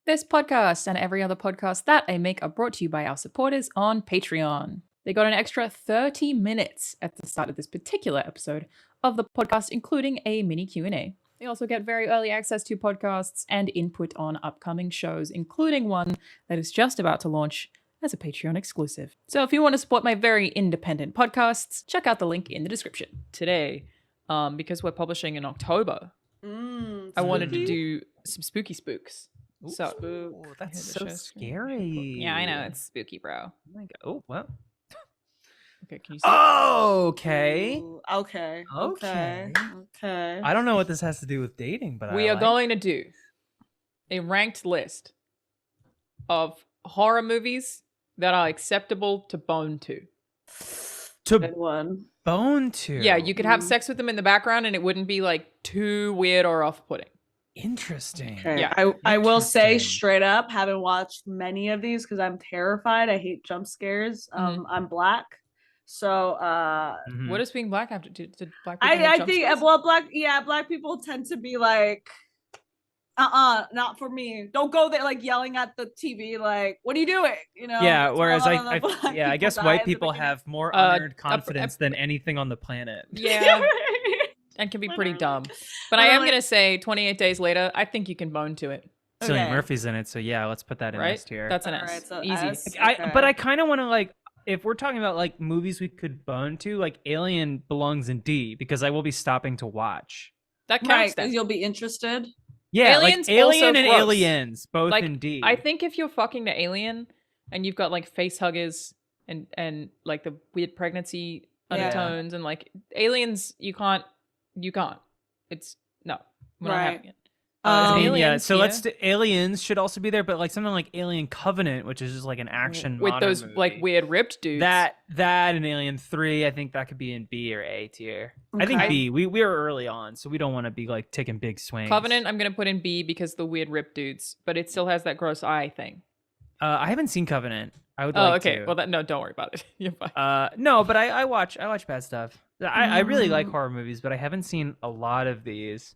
This podcast and every other podcast that I make are brought to you by our supporters on Patreon. They got an extra 30 minutes at the start of this particular episode of the podcast, including a mini Q&A. They also get very early access to podcasts and input on upcoming shows, including one that is just about to launch as a Patreon exclusive. So if you want to support my very independent podcasts, check out the link in the description. Today, because we're publishing in October, I wanted to do some spooky spooks. Ooh, So that's so scary. Yeah, I know, it's spooky, bro. Oh my god. Oh, well. Okay, can you see? Oh, okay. Ooh, okay. I don't know what this has to do with dating, but We I are like. going to do a ranked list of horror movies that are acceptable to bone to. to Good one. bone to. Yeah, you could have sex with them in the background and it wouldn't be like too weird or off-putting. Interesting. Okay. Yeah. I will say Interesting. straight up, haven't watched many of these because I'm terrified. I hate jump scares. I'm black. So Mhm. What does being black have to do? Did black people I have jump think scares? well black people tend to be like not for me. Don't go there like yelling at the TV like, what are you doing? You know? Yeah, That's whereas why a lot of the black I people guess die white in the people beginning. have more unearned up- confidence than anything on the planet. Yeah, and can be pretty dumb. But I am going to say 28 Days Later, I think you can bone to it, Cillian Okay. Murphy's in it, so yeah, let's put that in right? this tier. That's an All S. right, so Easy. S. But I kind of want to like, if we're talking about like movies we could bone to, like Alien belongs in D because I will be stopping to watch. That counts Right, then. because you'll be interested. Yeah, Aliens like Alien also and gross. Aliens both Like, in D. I think if you're fucking the alien and you've got like face huggers and like the weird pregnancy Yeah. undertones and like aliens, you can't. It's no, we're not Right. having it. I mean, yeah. Aliens So here. let's do Aliens should also be there, but like something like Alien Covenant, which is just like an action with modern those movie. like weird ripped dudes. that and Alien 3, I think that could be in B or A tier. I think Okay. B. We are early on, so we don't want to be like taking big swings. Covenant, I'm gonna put in B because the weird ripped dudes, but it still has that gross eye thing. I haven't seen Covenant. I would Oh, like okay. to. Well, no, don't worry about it. You're fine. No, but I watch bad stuff. I really like Mm. horror movies, but I haven't seen a lot of these.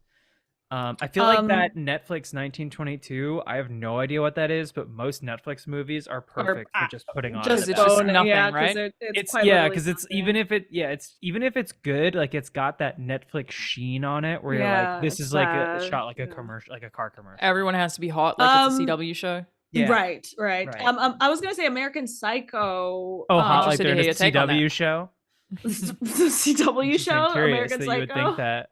I feel like that Netflix 1922. I have no idea what that is, but most Netflix movies are perfect for just putting on. Just at it's that just bone, time. nothing, yeah, 'cause right? It's It's yeah, because because it's even if it's good, like it's got that Netflix sheen on it, where you're Yeah, like, this it's is like a sad, shot like a yeah. commercial, like a car commercial. Everyone has to be hot, like it's a Um, CW show. Yeah. Right. Right. I was gonna say American Psycho. Oh, hot like interested to they're in hear a your take on CW show. the CW Interesting, show, curious American that Psycho. you would think that.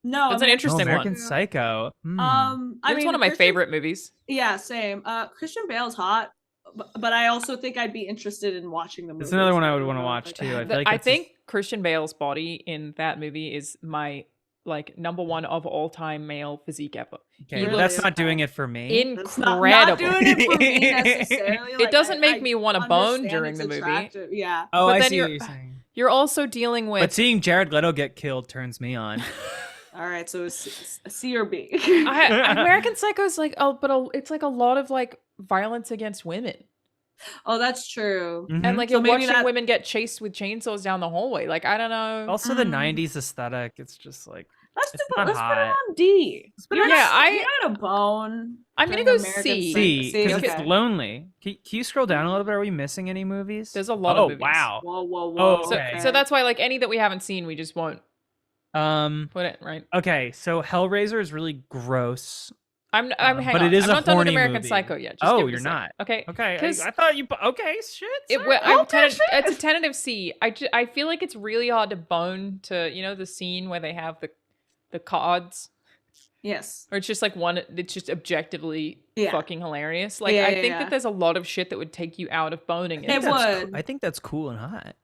No, That's an interesting one. American Psycho. I It's mean, one of my Christian- favorite movies. Yeah, same. Christian Bale's hot, but I also think I'd be interested in watching the movie. It's another one I would want to watch too. I feel like I it's think Christian Bale's body in that movie is my like number one of all time male physique ever. okay, he but looks that's not doing it for me. Incredible. Not doing it for me necessarily. It doesn't make me want to bone understand during it's the movie. attractive, Yeah. Oh, but I then see you're- what you're saying. You're also dealing with But seeing Jared Leto get killed turns me on. All right, so it's a C or B. American Psycho is like it's like a lot of like violence against women. Oh, that's true. Mhm. And like So you're maybe watching that- women get chased with chainsaws down the hallway. Like I don't know. Also, the '90s aesthetic. It's just like Let's It's put not it hot. on D. put You're it on- not- Yeah, you're not a bone. I'm gonna during go American C. C Psycho. because okay. it's lonely. Can you scroll down a little bit? Are we missing any movies? There's a lot oh, of movies. wow. Whoa, whoa, Oh, whoa. So, okay. so that's why like any that we haven't seen, we just won't put it right. Okay, so Hellraiser is really gross. I'm hang but on. it is I'm a not done with horny American movie. Psycho yet. Just Oh, give it a you're sec. not. Okay. Okay, 'Cause I thought you. Okay, shit. It, sorry. it's a tentative C. I feel like it's really hard to bone to the scene where they have the cards, Yes. or it's just like one. It's just objectively Yeah. fucking hilarious. Like Yeah, I yeah, think yeah. that there's a lot of shit that would take you out of boning. It would. I think that's cool and hot.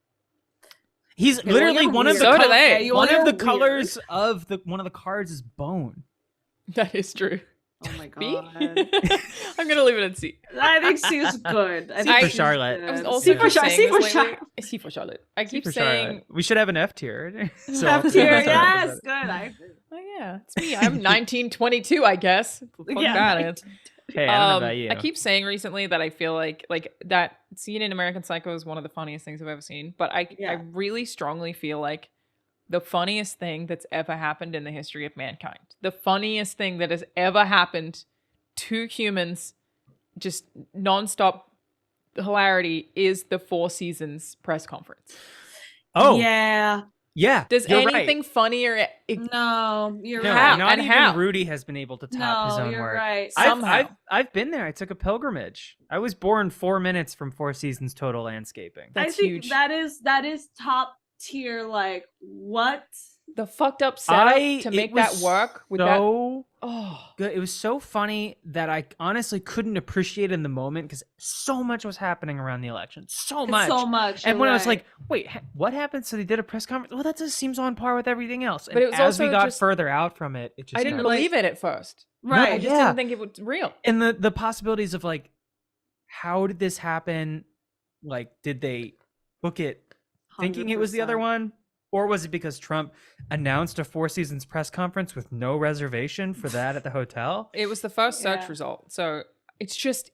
He's Okay, well, literally you're one of weird. the So do col- they. Okay, you one are of the weird. colors of one of the cards is bone. That is true. Oh my B? god. I'm gonna leave it at C. I think C is good. I C think for C is Charlotte. good. I was also C for keep Charlotte. saying C for this Charlotte. lately. C for Charlotte. I C keep for saying, Charlotte. We should have an F tier. So F tier. I'll- Yes, good. I agree. oh yeah, it's me. I'm 1922, I guess. Fuck Yeah, that is. Hey, I don't know about you. I keep saying recently that I feel like that scene in American Psycho is one of the funniest things I've ever seen. But I Yeah. really strongly feel like the funniest thing that's ever happened in the history of mankind, the funniest thing that has ever happened two humans, just nonstop hilarity, is the Four Seasons press conference. Oh, yeah. Does you're anything right. funnier? No, you're No, right. not And even how? Rudy has been able to top his No, own you're work. right. Somehow. I've been there. I took a pilgrimage. I was born 4 minutes from Four Seasons total landscaping. That's I think huge. that is top tier. Like what? The fucked up setup to it make was that work with that. so Oh, good. It was so funny that I honestly couldn't appreciate it in the moment because so much was happening around the election. So It's much. so much. And you're when I was right. like, wait, what happened? So they did a press conference? Well, that just seems on par with everything else. And But it was as we also got just- further out from it, it just I didn't got- believe it at first. right. I just Yeah. didn't think it was real. And the possibilities of like, how did this happen? Like, did they book it thinking it was the other 100%. one? Or was it because Trump announced a Four Seasons press conference with no reservation for that at the hotel? It was the first search Yeah. result, so it's just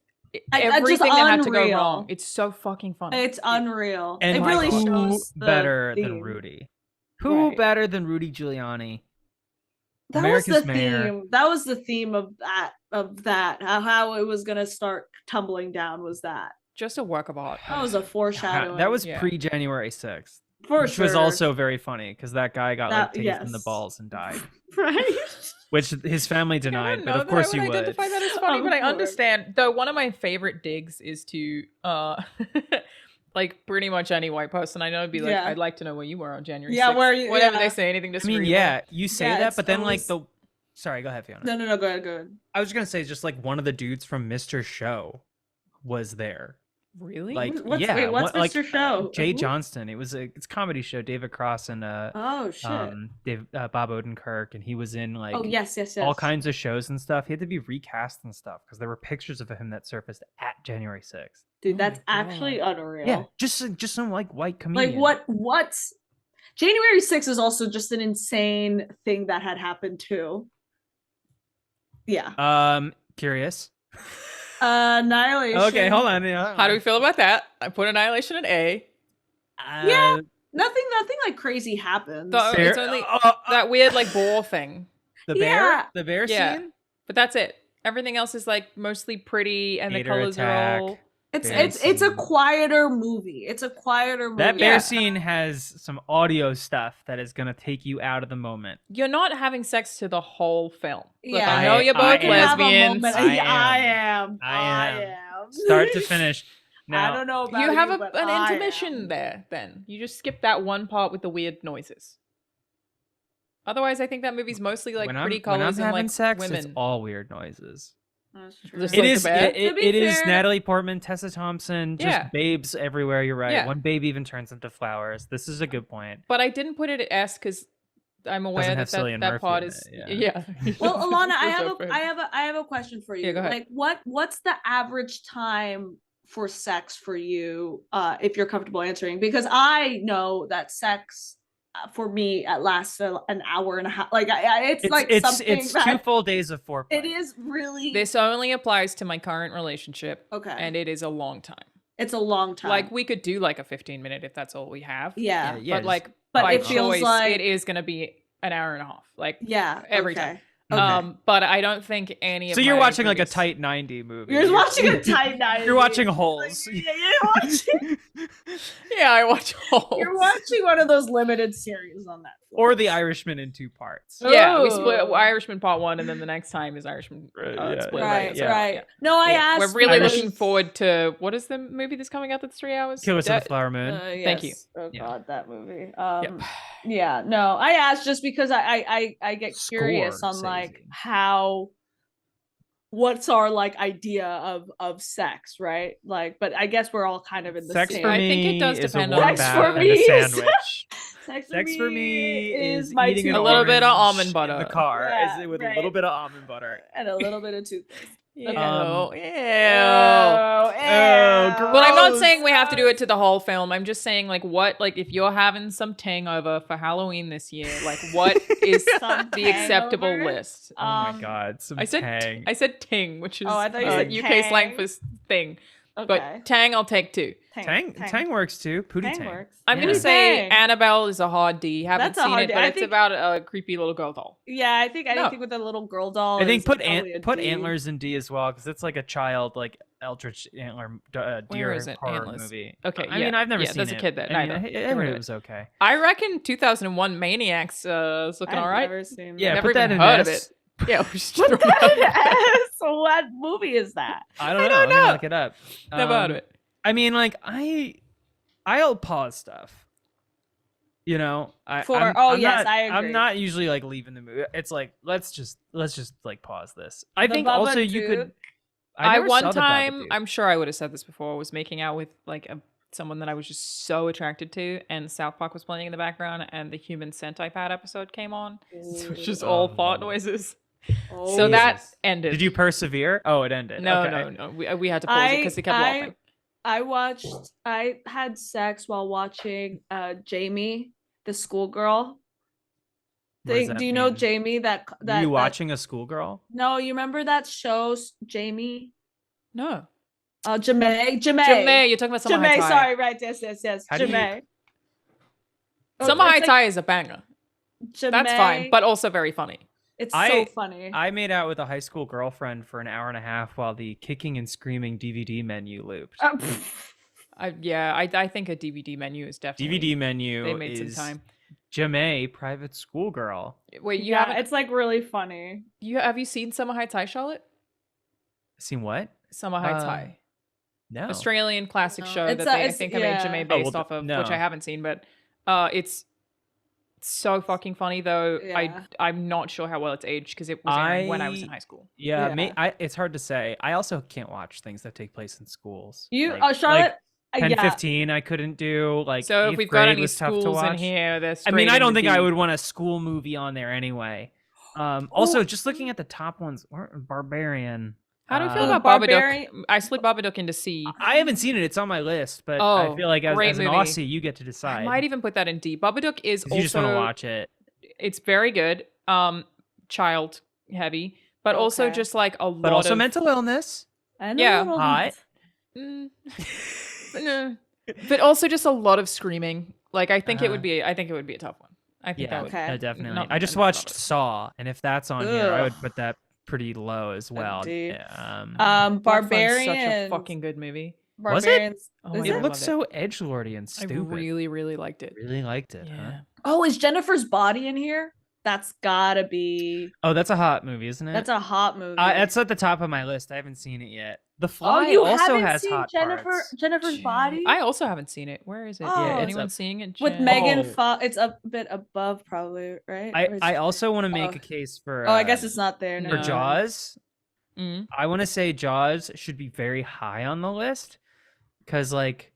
I just everything that had to go unreal. wrong. It's so fucking funny. It's unreal. And it my really God. who shows the better than theme. Rudy? Who Right. better than Rudy Giuliani? That America's was the mayor. theme. That was the theme of that. How it was gonna start tumbling down was that. Just a work of art. That was a foreshadowing. That was Yeah. pre-January 6th. for Which sure. was also very funny because that guy got like That- tased in the yes. balls and died, right. which his family I denied. don't But know of course that you I would would. identify that as funny, Of but I course. understand. Though one of my favorite digs is to like pretty much any white person I know would be like, Yeah. I'd like to know where you were on January Yeah, 6th. where you- Whenever yeah. they say anything I disagreeable. mean, yeah, you say Yeah, that, it's but then like always- the. Sorry, go ahead, Fiona. No, go ahead. I was gonna say just like one of the dudes from Mr. Show was there. Really? Like, What's- yeah, wait, what's like, Mr. Show? Jay Who? Johnston. It's a comedy show. David Cross and Oh shit. Bob Odenkirk, and he was in like Oh yes. all kinds of shows and stuff. He had to be recast and stuff because there were pictures of him that surfaced at January 6th. Dude, Oh that's my actually unreal. Yeah, just some like white comedian. Like what's January 6th is also just an insane thing that had happened too. Yeah. Curious. Annihilation. Okay, hold on. Yeah. How do we feel about that? I put Annihilation at A. Yeah. Nothing like crazy happens. The- Bear- it's only uh, that weird like ball thing. the Yeah. bear Yeah. scene. But that's it. Everything else is like mostly pretty and Gator the colors attack. are all It's Bear it's a scene. quieter movie. It's a quieter movie. That bear Yeah. scene has some audio stuff that is gonna take you out of the moment. you're not having sex to the whole film. Look, Yeah. I know you're I both am. Have a lesbians. moment. I am. I am. Start to finish. Now, I don't know about You have but an I intermission am. there then. You just skip that one part with the weird noises. Otherwise, I think that movie's mostly like when pretty I'm colors and having like sex, women. it's all weird noises. That's true. Just It like the is. bear? To be It is fair- Natalie Portman, Tessa Thompson, just Yeah. babes everywhere. You're right. Yeah. One babe even turns into flowers. This is a good point. But I didn't put it at S because I'm aware Doesn't that have Cillian that Murphy part in is it, yeah. Well, Alana, I Feels have so for him. I have a question for you. Yeah, go ahead. Like what's the average time for sex for you if you're comfortable answering? Because I know that sex for me lasts an hour and a half. Like it's like something it's that 2 full days of foreplay. it is really This only applies to my current relationship, okay. and it is a long time. It's a long time. Like we could do like a 15-minute if that's all we have. yeah. Yeah, But like But by it feels choice, like- it is gonna be an hour and a half. Like Yeah. every okay. time. Okay. But I don't think any of So you're my watching like a previous- tight 90 movie. You're watching a tight night. You're watching Holes. You're watching. Yeah, I watch all. You're watching one of those limited series on that. Or The Irishman in 2 parts. Yeah, we split Oh. Irishman part 1, and then the next time is Irishman Yeah, split. Right, yeah, right. yeah. No, I Yeah, asked. We're really Irish- looking forward to what is the movie that's coming out that's 3 hours? Killers of That- the Flower Moon. Thank you. Yes. Oh Yeah. God, that movie. Yep. Yeah. No, I asked just because I get curious Score, on like Sazy. how. What's our like idea of sex, right? Like, but I guess we're all kind of in the Sex same. for I me think it does is a depend warm on- Sex bath for and me a is- sandwich. Sex for me is my eating an A little bit of orange almond in butter. the car Yeah, is with right. a little bit of almond butter. and a little bit of toothpaste. Ew, Okay. ew. gross. But I'm not Gross. saying we have to do it to the whole film. I'm just saying, like, what, like, if you're having some ting over for Halloween this year, like, what is Some the acceptable hangover? list? Oh my god, some I said tang. I said ting, which is Oh, I thought you said UK slang tang. for thing. Okay. But Tang, I'll take 2. Tang works too. Pootie Tang Tang. works. I'm Yeah. gonna say Tang. Annabelle is a hard D. Haven't That's a seen hard it, D. but I it's think- about a creepy little girl doll. Yeah, I think No. anything with a little girl doll. I think is put probably a D. Antlers in D as well because it's like a child like Eldritch Antler Where deer is it? horror Antlers. movie. Okay, I mean I've never seen there's it. a kid there. I mean, Neither. I Get rid heard of it it. was okay. I reckon 2001 Maniacs is looking I've all right. never seen Yeah, that. Never put that even in heard of S. it. Yeah, we're just Put throwing that in it out. S. What movie is that? I don't I know. don't I'm gonna know. look it up. Never heard of it. I mean, like I'll pause stuff. You know, I I'm agree. not usually like leaving the movie. It's like let's just like pause this. I The think also you Babadook. could. I never one saw the time, Babadook. I'm sure I would have said this before, was making out with like someone that I was just so attracted to, and South Park was playing in the background, and the Human Centipede episode came on. So it's just all fart noises. Oh. So that Jesus. ended. Did you persevere? Oh, it ended. No, Okay. no. We had to pause it because he kept laughing. I had sex while watching Jamie, the schoolgirl. What does that Do you know mean? Jamie? That Were you watching a schoolgirl? No, you remember that show, Jamie? No. Jamae. Jamae, you're talking about Summer High Jamae, Tide. sorry, right, yes. How do you- Jamae. Summer High It's Tide is a banger. That's fine, Jamae- but also very funny. it's I- so funny. I made out with a high school girlfriend for an hour and a half while the kicking and screaming DVD menu looped. I think a DVD menu is definitely DVD menu They made is some time. Jamae, private schoolgirl. Wait, you yeah, haven't? it's like really funny. Have you seen Summer High Tide, Charlotte? Seen what? Summer High Uh, Tide, No. Australian classic No. show It's that a- I it's- think yeah. I made Jamae Oh, well, based off of, no. which I haven't seen, but it's so fucking funny though. Yeah. I'm not sure how well it's aged because it was airing when I was in high school. Yeah, Yeah. it's hard to say. I also can't watch things that take place in schools. You, Like- Charlotte. 10, yeah. 15, I couldn't do. Like, So if 8th we've got grade any was tough to schools in watch. here, they're I mean, straight I don't into think I D. would want a school movie on there anyway. Also, just looking at the top ones, Barbarian. How do you feel Uh, about Babadook? Barbarian- I slid Babadook into C. I haven't seen it. It's on my list, but I Oh, feel like as great an movie. Aussie, you get to I decide. might even put that in D. Babadook is 'Cause you just want to also watch it. it's very good. Child heavy, but also Okay. just like a lot But also of mental illness. I know Yeah. a little Hot. bit. Mm. No. But also just a lot of screaming. Like I think it would be a tough one. I think Yeah, that would Okay. definitely. not- I just I love watched it. Saw, and if that's on here, I would Ugh. put that pretty low as well. D. Yeah, Black Phone's Barbarians. such a fucking good movie. Was it? Barbarians. Oh Is my it? God, I it looks loved so edgelordy and I stupid. really, really liked it. Really liked it. Yeah. Huh? Oh, is Jennifer's Body in here? That's gotta be. Oh, that's a hot movie, isn't it? That's a hot movie. That's at the top of my list. I haven't seen it yet. The Fly you also haven't has seen hot parts. Jennifer's Body? I also haven't seen it. Where is it? Oh, it's Anyone up- seeing it? With Jen? Megan Oh. Fox. It's a bit above, probably, right? Or I is- also want to make Oh. a case for. Oh, I guess it's not there. No. for never mind. Jaws. Mm. I want to say Jaws should be very high on the list because, like,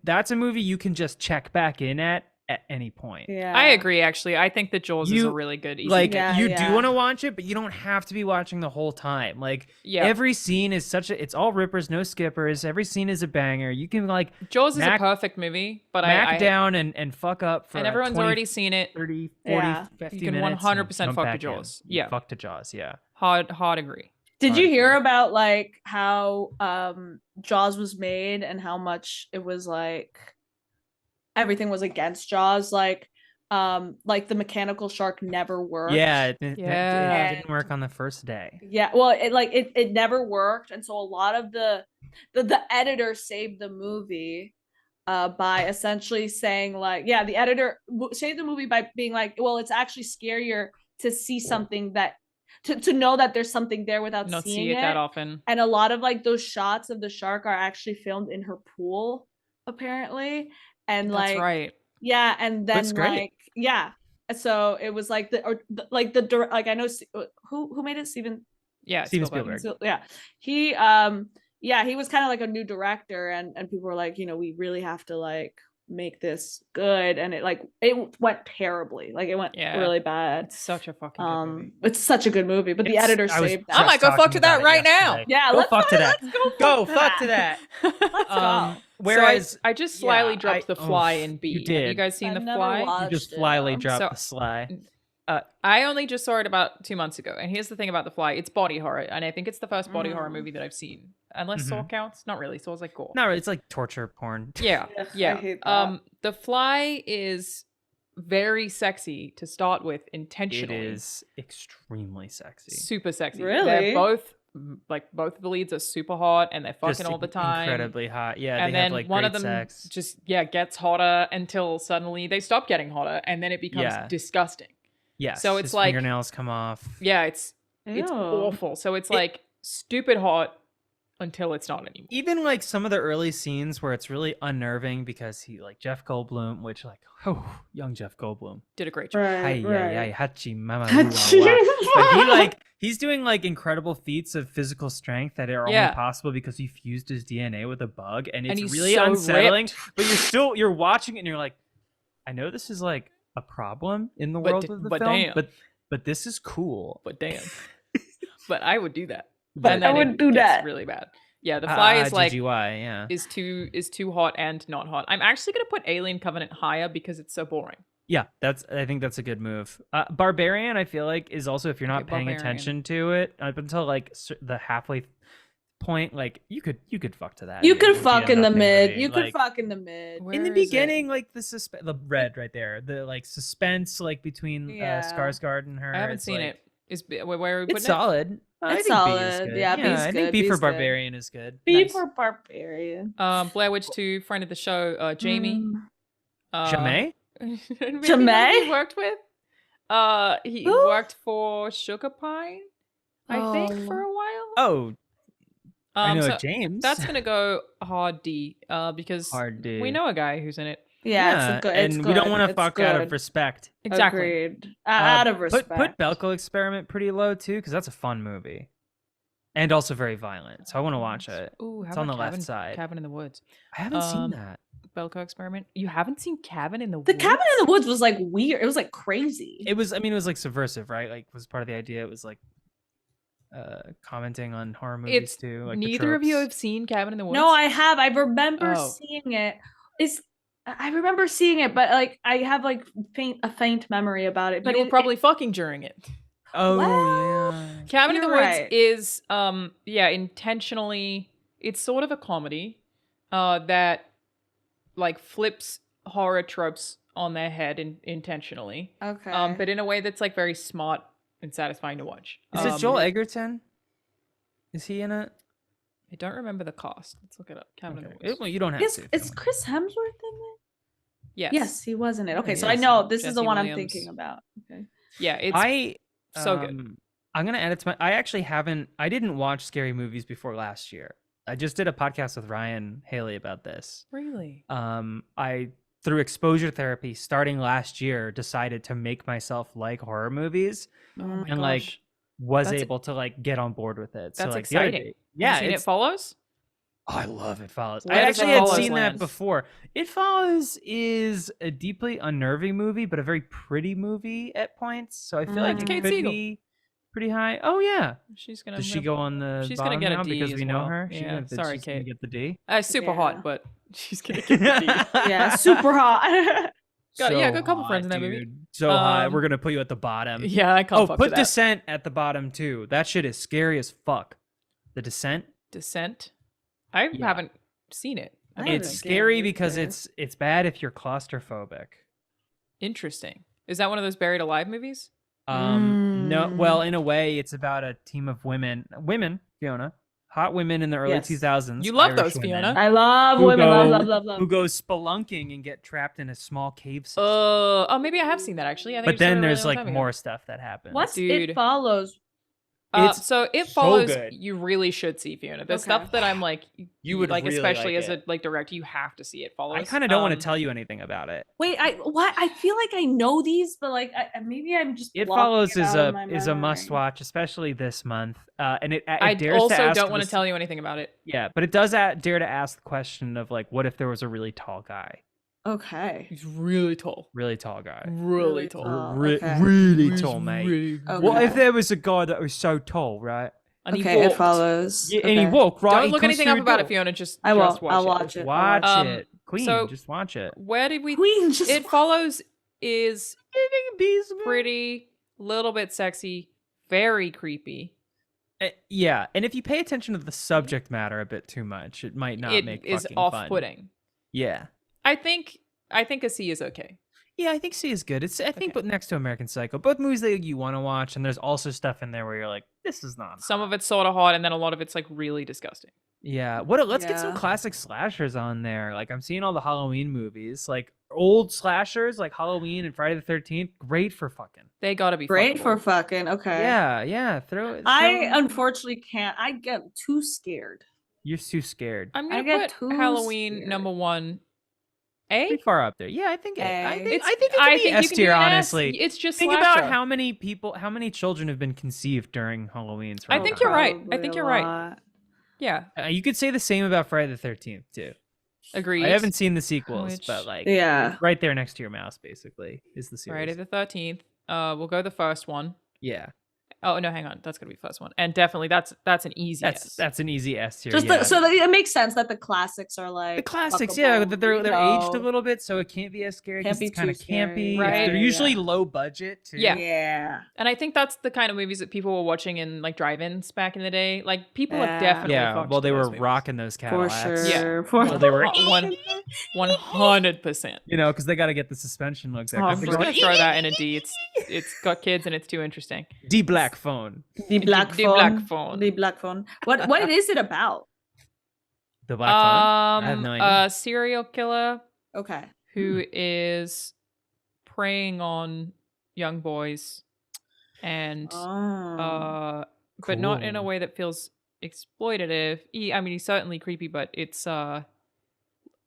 that's a movie you can just check back in at any point. Yeah. I agree. Actually, I think that Jaws is a You- really good. Easy Like, pick. Yeah, you yeah. do want to watch it, but you don't have to be watching the whole time. Like, yeah, every scene is it's all rippers, no skippers. Every scene is a banger. You can, like, Jaws is Mac- a perfect movie, but Mac I down and fuck up for and everyone's 20, already seen it. 30, 40, Yeah. 50 You can minutes. 100% and fuck jump to back in. Jaws. Yeah. Fuck to Jaws, yeah. Hard agree. Did you Hard hear agree. about like how Jaws was made and how much it was like everything was against Jaws? Like the mechanical shark never worked. Yeah, it Yeah. didn't work on the first day. Yeah, well, it never worked, and so a lot of the editor saved the movie by essentially saying like, yeah, the editor saved the movie by being like, well, it's actually scarier to see something that to know that there's something there without Not seeing see it that often. And a lot of like those shots of the shark are actually filmed in her pool, apparently, and That's like right. yeah, and then That's great. like yeah. So it was like like I know who made it, Steven. Yeah, Steven Spielberg. Spielberg. So, he he was kind of like a new director, and people were like, you know, we really have to like make this good, and it went terribly, like it went Yeah. really bad. It's such a fucking good movie. It's such a good movie, but the It's- editor I was saved I that. might go talking fuck to that about it right now. yesterday. Yeah, Go let's fuck to that. Go Fuck to that. Let's go. Whereas so I just slyly yeah, dropped The Fly in B. you Have did. you guys seen I've The never Fly? you watched just it. slyly dropped So- the sly. I only just saw it about 2 months ago. And here's the thing about The Fly. It's body horror. And I think it's the first body horror movie that I've seen. Unless Saw counts. Not really. Saw's like gore. No, it's like torture porn. Yeah. Ugh, Yeah. I hate that. The Fly is very sexy to start with intentionally. It is extremely sexy. Super sexy. Really? They're both of the leads are super hot and they're fucking Just all the time. Incredibly hot. Yeah, And they then have like one great of them sex. just gets hotter until suddenly they stop getting hotter and then it becomes disgusting. Yes. so it's his like- fingernails come off. Yeah, it's Ew. awful. So it's like stupid hot until it's not anymore. Even like some of the early scenes where it's really unnerving because he like Jeff Goldblum, which like young Jeff Goldblum. Did a great job. Right. Hachi mama. Hachi. But he's doing like incredible feats of physical strength that are only possible because he fused his DNA with a bug, and it's he's really so unsettling. ripped. But you're watching it and you're like, I know this is like a problem in the world of the but film, damn. but this is cool. But damn. But I would do that. But And I then would it do gets that. really bad. Yeah, The Fly is like GGY, yeah. is too hot and not hot. I'm actually gonna put Alien Covenant higher because it's so boring. Yeah, I think that's a good move. Barbarian, I feel like, is also, if you're not Okay, paying Barbarian. attention to it up until like the halfway point, like you could fuck to that. You and could it would be fuck a in the nothing mid. movie. You could Like, fuck in the mid. Where in the is it? beginning, like the red right there, the like suspense like between Yeah. Skarsgård and her. I haven't it's, seen like, it. Where are we putting It's it? solid. I It's think B is solid. good. Yeah, B's I think good, B for B's good. Barbarian is good. B Nice. for Barbarian. Blair Witch 2, friend of the show, Jamie. Chame? Maybe Chame? he worked with. He Who? worked for Sugar Pine, I think, Oh. for a while. Oh, I know so James. that's gonna go hard D, because Hard D. we know a guy who's in it. Yeah, it's good. It's and good. we don't want to It's fuck out good. of respect. Exactly. Agreed. Out of respect. Put Belko Experiment pretty low too, because that's a fun movie, and also very violent. So I want to watch it. Ooh, how It's on about the left side. Cabin in the Woods. I haven't seen Um, that. Belko Experiment. You haven't seen Cabin in the The Woods? Cabin in the Woods was like weird. It was like crazy. It was. I mean, it was like subversive, right? Like, was part of the idea. It was like commenting on horror movies It's too. Like the neither of you tropes. have seen Cabin in the Woods. No, I have. I remember Oh. seeing it. I remember seeing it, but like I have like a faint memory about it. But you were it- probably fucking during it. Oh Well, yeah. Cabin in the You're Woods right. is intentionally, it's sort of a comedy that like flips horror tropes on their head intentionally, Okay. but in a way that's like very smart and satisfying to watch. Is it Joel Egerton? Is he in it? I don't remember the cast. Let's look it up. Cabin in the Okay. Woods. Well, you don't have is to. if you is don't Chris Hemsworth in it? Yes. Yes, he was in it. Okay, Yeah, so he I is. know this is Jesse the one I'm Williams. thinking about. Okay. Yeah, it's so good. I'm gonna add it to my. I actually haven't. I didn't watch scary movies before last year. I just did a podcast with Ryan Haley about this. Really? I through exposure therapy starting last year decided to make myself like horror movies Oh my and like gosh. was That's- able to like get on board with it. So That's like the other exciting. day- yeah, Have you seen It it's, Follows? oh, I love It Follows. Where I does It actually had Follows seen land? that before. It Follows is a deeply unnerving movie, but a very pretty movie at points. So I feel like it Kate could Siegel. be pretty high. Oh yeah. She's gonna. Does she go on the she's gonna bottom get a now D because as we know well. her? Yeah, sorry, she's gonna Kate. get the D. Super Yeah. hot, but she's gonna get the D. Yeah, super hot. Got a couple friends in that movie. dude. So hot. Um, We're gonna put you at the bottom. Yeah, I can't Oh, fuck put with that. Descent at the bottom too. That shit is scary as fuck. The Descent. Descent. I Yeah. haven't seen it. I It's haven't scary seen it because either. it's bad if you're claustrophobic. Interesting. Is that one of those Buried Alive movies? No, well, in a way, it's about a team of women, Fiona, hot women in the early Yes. 2000s. You love Irish those, women, Fiona. I love who women. go- Love. Who goes spelunking and get trapped in a small cave system. Oh, maybe I have seen that actually. I think but you said it then a really there's long like time ago. more stuff that happens. What's Dude. It Follows? It's So It so Follows. good. You really should see, Fiona. The Okay. stuff that I'm like, You would like, really especially like as it. a director, you have to see It Follows. I kind of don't want to tell you anything about it. Wait, I feel like I know these, but like maybe I'm just. It blocking Follows it is out of my a memory. must watch, especially this month. And it I dares also to ask don't want to this- tell you anything about it. Yeah, but it does dare to ask the question of like, what if there was a really tall guy? Okay. He's really tall. Really tall guy. Really tall. tall. Re- okay. Really tall, mate. Okay. What if there was a guy that was so tall, right? And he Okay, It walked. Follows. Yeah, and he Okay. walked, right? Don't He look comes anything through up a about door. it, Fiona. Just I will. just watch I'll it. watch it. Watch Um, it. Queen, so- just watch it. Where did we? Queen just. It Follows is pretty little bit sexy, very creepy. Yeah, and if you pay attention to the subject matter a bit too much, it might not It make is fucking off-putting. fun. Yeah. I think a C is okay. Yeah, I think C is good. It's I think, Okay. but next to American Psycho, both movies that you want to watch, and there's also stuff in there where you're like, this is not. Some hot. of it's sort of hot, and then a lot of it's like really disgusting. Yeah. Let's get some Yeah. classic slashers on there. Like I'm seeing all the Halloween movies, like old slashers, like Halloween and Friday the 13th. Great for fucking. They gotta be Great fuckable. for fucking. Okay. Yeah. Throw it. I unfortunately can't. I get too scared. You're too scared. I'm I gonna get put too Halloween scared. number 1. A. Pretty far up there. Yeah, I think. I A. think. It's, I think it can be you S can tier. do an S. Honestly, It's just think slasher. about how many children have been conceived during Halloween's. I think you're right. I Probably think a you're right. lot. Yeah, You could say the same about Friday the 13th too. agreed. I haven't seen the sequels, Which- but like, Yeah. right there next to your mouse, basically, is the series. Friday the 13th. We'll go the first one. Yeah, Oh no, hang on. That's gonna be the first one, and definitely that's an easy. S. that's an easy S tier. Just yeah. so that it makes sense that the classics are like The classics, fuckable, yeah, that they're you aged a know. little bit, so it can't be as scary. Can't 'Cause be it's kind of too scary. campy. Right. They're Yeah, usually yeah. low budget too. Yeah. Yeah. And I think that's the kind of movies that people were watching in like drive-ins back in the day. Like people have Yeah. definitely. Yeah. fucked Well, they with were those movies. rocking those For Cadillacs. sure. Yeah. For Well, they were 100%. You know, because they got to get the suspension looks. Oh, I'm for just sure. gonna throw that in a D. It's got kids and it's too interesting. D black phone. the black The phone. black phone. The black phone. What is it about? The black phone. I have no idea. A serial killer Okay. who is preying on young boys and Oh. but not in a Cool. way that feels exploitative. I mean, he's certainly creepy, but it's a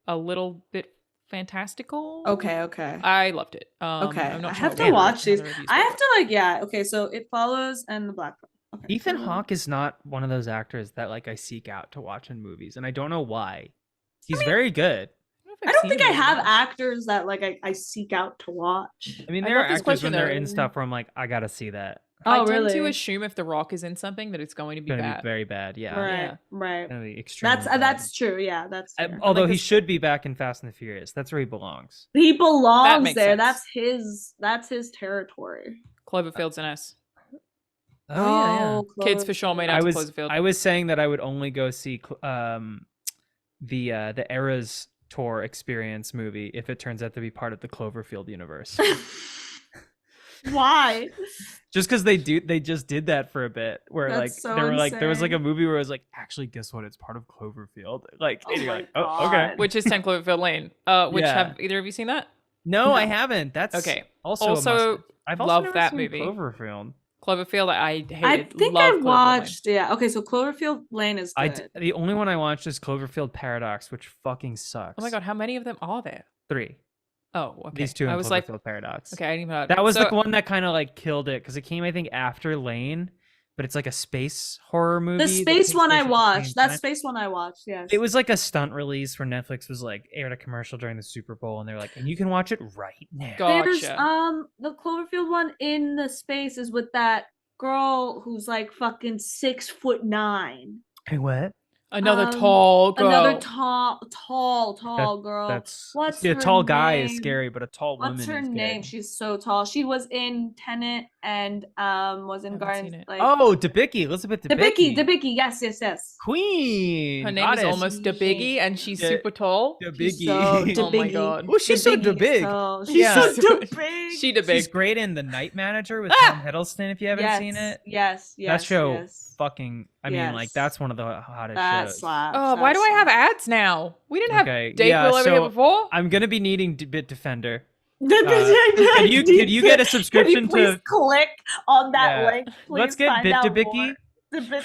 little bit fantastical. Okay. Okay. I loved it. Okay. I'm not I sure have what to the watch these. reviews I were. have to like yeah. Okay. So It Follows and the black phone. Okay. Ethan Hawke is not one of those actors that like I seek out to watch in movies, and I don't know why. He's very good. I don't think I have actors that like I seek out to watch. I mean, I there are love this actors question, when they're though. in stuff where I'm like, I gotta see that. I Oh, tend to really? assume if The Rock is in something that it's going to be It's gonna bad. be very bad. Yeah. Right. Yeah. Right. Gonna be extremely That's bad. true. Yeah. That's fair. Although like he this- should be back in Fast and the Furious. That's where he belongs. He belongs makes there. sense. That's his territory. Cloverfield's an S. Oh, Kids for sure made I out to was Cloverfield. I was saying that I would only go see the Eras Tour Experience movie if it turns out to be part of the Cloverfield universe. Why? Just because they just did that for a bit, where That's like so they were like there was like a insane. movie where it was like, actually, guess what? It's part of Cloverfield. Like, Oh and you're my like, oh, okay. God. Which is 10 Cloverfield Lane. Which Yeah. have either of you seen that? No, I No. haven't. That's Okay. Also, Also, I've also love never that seen movie. Cloverfield. Cloverfield, I hated. I think love I Cloverfield watched. Yeah. Okay. So Cloverfield Lane is good. The only one I watched is Cloverfield Paradox, which fucking sucks. Lane. Oh my god, how many of them are there? 3. Oh, okay. These two in I was Cloverfield like, Paradox. okay, I didn't even know That was so, the one that kind of like killed it because it came, I think, after Lane, but it's like a space horror movie. The that space takes one place I at the watched. same That time. space one I watched. Yes. It was like a stunt release where Netflix was like aired a commercial during the Super Bowl, and they're like, and you can watch it right now. There's Gotcha. the Cloverfield one in the space is with that girl who's like fucking 6'9". Hey, what? another um, tall girl. Another tall girl. That's What's see, a her tall guy is name? scary, but a tall woman What's her is name? good. She's so tall. She was in Tenet and was in Haven't Guardians. seen it. Like Oh, Debicki, Elizabeth Debicki. Debicki. Yes. Queen. Her name goddess. is almost Debiggy, and she's De- super tall. She's Debicki. so Oh my Debiggy. God. Oh, she's so Debiggy big. tall. She's Yeah. so big. She She's Debig. great in The Night Manager with Ah! Tom Hiddleston. If you haven't seen it, Yes. that show Yes. fucking. I mean, like Yes. that's one of the hottest That shows. slaps. Oh, why that do I have slaps. ads now? We didn't have Okay, Dayquil yeah, over here so before. I'm gonna be needing Bit Defender. Can Can you get a subscription please to? click on that Yeah. link? Please Let's get find Bit out Debicki. more. The Bit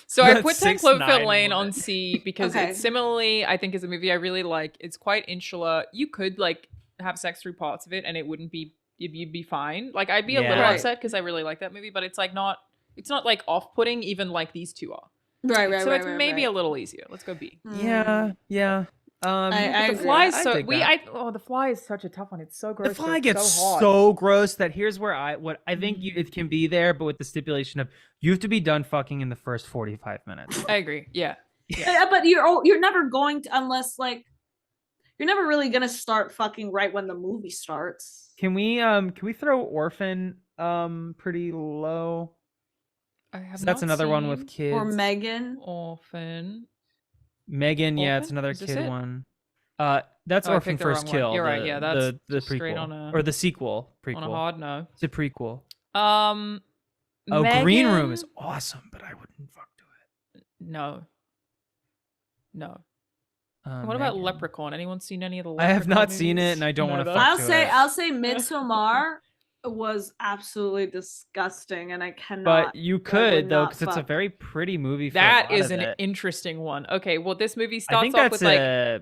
So I That's put 10 6'9" Cloverfield Lane on woman. C because Okay. it's similarly, I think, is a movie I really like. It's quite insular. You could like have sex through parts of it, and it wouldn't be. You'd be fine. Like I'd be a little Yeah. Right. upset because I really like that movie, but it's like not. It's not like off-putting, even like these two are. Right. So it's maybe a little easier. Let's go B. Yeah. I The agree. Fly is I so dig that. The Fly is such a tough one. It's so gross. The but Fly it's gets so, hot. so gross that here's where I think it can be there, but with the stipulation of you have to be done fucking in the first 45 minutes. I agree. Yeah. But you're never going to unless like you're never really gonna start fucking right when the movie starts. Can we throw Orphan pretty low. I have So that's not another one with seen kids. Or Megan. Orphan. Megan, yeah, it's Orphan? another Is this kid it? one. That's Oh, I Orphan picked the First wrong one. Kill. You're right, yeah, that's the just straight prequel on a- or the sequel On a prequel. hard no. It's a prequel. Oh, Green Room Megan? is awesome, but I wouldn't fuck to it. No. What about Megan. Leprechaun? Anyone seen any of the I Leprechaun have not seen it, and I don't want to Neither. fuck I'll to say it. I'll say Midsommar was absolutely disgusting, and I cannot. But you could though, not because it's a fuck. very pretty movie. For That a lot is of an it. interesting one. Okay, well, this movie I starts think off that's with like, a.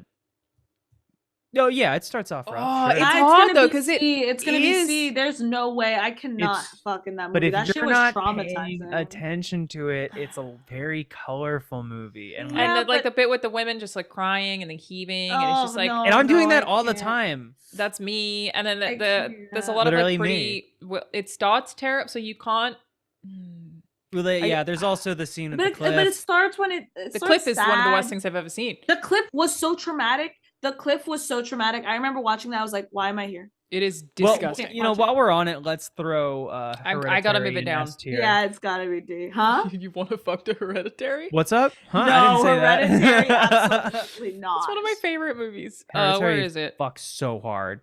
No, yeah, it starts off rough. Oh, sure. it's It's hard, gonna though, be 'cause it C. It's gonna be C. is- There's no way I cannot It's- fuck in that But movie. if That shit you're was not paying traumatizing. attention to it, it's a very colorful movie, and Yeah, like, and like the but- bit with the women just like crying and then heaving, and it's just Oh, like no. and I'm doing no, that I all the can't. time. that's me. And then I there's a can't. lot Literally of like pretty. Well, it starts terrible, so you can't. Well, yeah, there's also the scene with But the it, cliff. but it starts when it The starts clip is one of the worst sad. things I've ever seen. The clip was so traumatic. The cliff was so traumatic. I remember watching that. I was like, why am I here? It is Well, disgusting. you know, while we're on it, let's throw. I gotta move Hereditary it in down. S tier. Yeah, it's gotta be D. Huh? You want to fuck to Hereditary? What's up? Huh? No, I didn't say Hereditary, that. absolutely not. It's one of my favorite movies. Where Hereditary is it? Fucks so hard.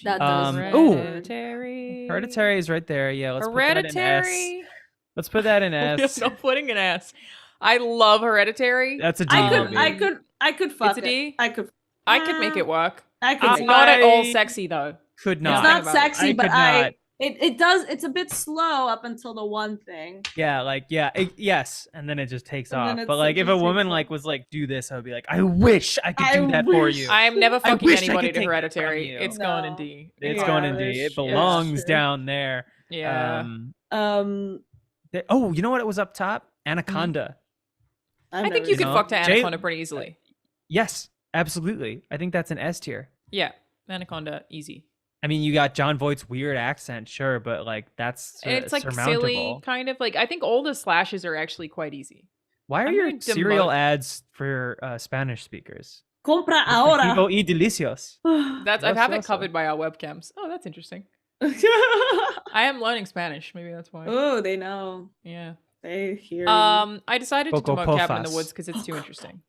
That does. Ooh. Hereditary. Hereditary is right there. Yeah, let's put that in S. Hereditary. Let's put that in I'm S. not putting an S. I love Hereditary. That's a D I could, movie. I could fuck It's a D? it. I could make it work. I could. It's make not it. at all sexy though. Could It's not. not about it. sexy, I but could not. it does. It's a bit slow up until the one thing. Yeah, yes, and then it just takes And off. then But it like, if a just woman takes like off. was like, do this, I'd be like, I wish I could I do that for wish. you. I am never I fucking wish I anybody could to take that from Hereditary. you. It's going in No. D. It's Yeah, going in D. It that's true. belongs True. down there. Yeah. Oh, you know what? It was up top. Anaconda. I think you could know, fuck to Jay- Anaconda pretty easily. Yes, absolutely. I think that's an S tier. Yeah, Anaconda, easy. I mean, you got John Voight's weird accent, sure, but like that's And it's like surmountable. silly, kind of. Like I think all the slashes are actually quite easy. Why are I'm your gonna cereal demote- ads for Spanish speakers? Compra ahora. Vivo y delicios. That's I That's have it awesome. covered by our webcams. Oh, that's interesting. I am learning Spanish. Maybe that's why. Oh, they know. Yeah. They hear. I decided to Poco demote Cabin in the pofas. Woods because it's too interesting.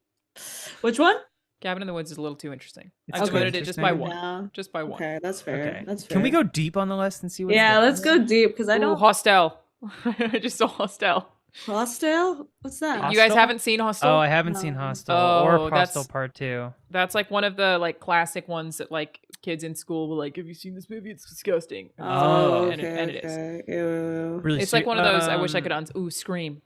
Which one? Cabin in the Woods is a little too interesting. It's I too demoted it just by interesting? one. Yeah. Just by one. Okay, that's fair. Okay. That's fair. Can we go deep on the list and see what's Yeah, there? let's go deep because I Ooh, don't. Hostel. I just saw Hostel. Hostel? What's that? You guys Hostel? haven't seen Hostel? Oh, I haven't seen No. Hostel Oh, or that's- Hostel Part 2. That's like one of the like classic ones that like kids in school were like, "Have you seen this movie? It's disgusting." And it's Oh, like- okay, and it is. okay. Ew. Really It's like one of those. I wish I could. um, Ooh, Scream.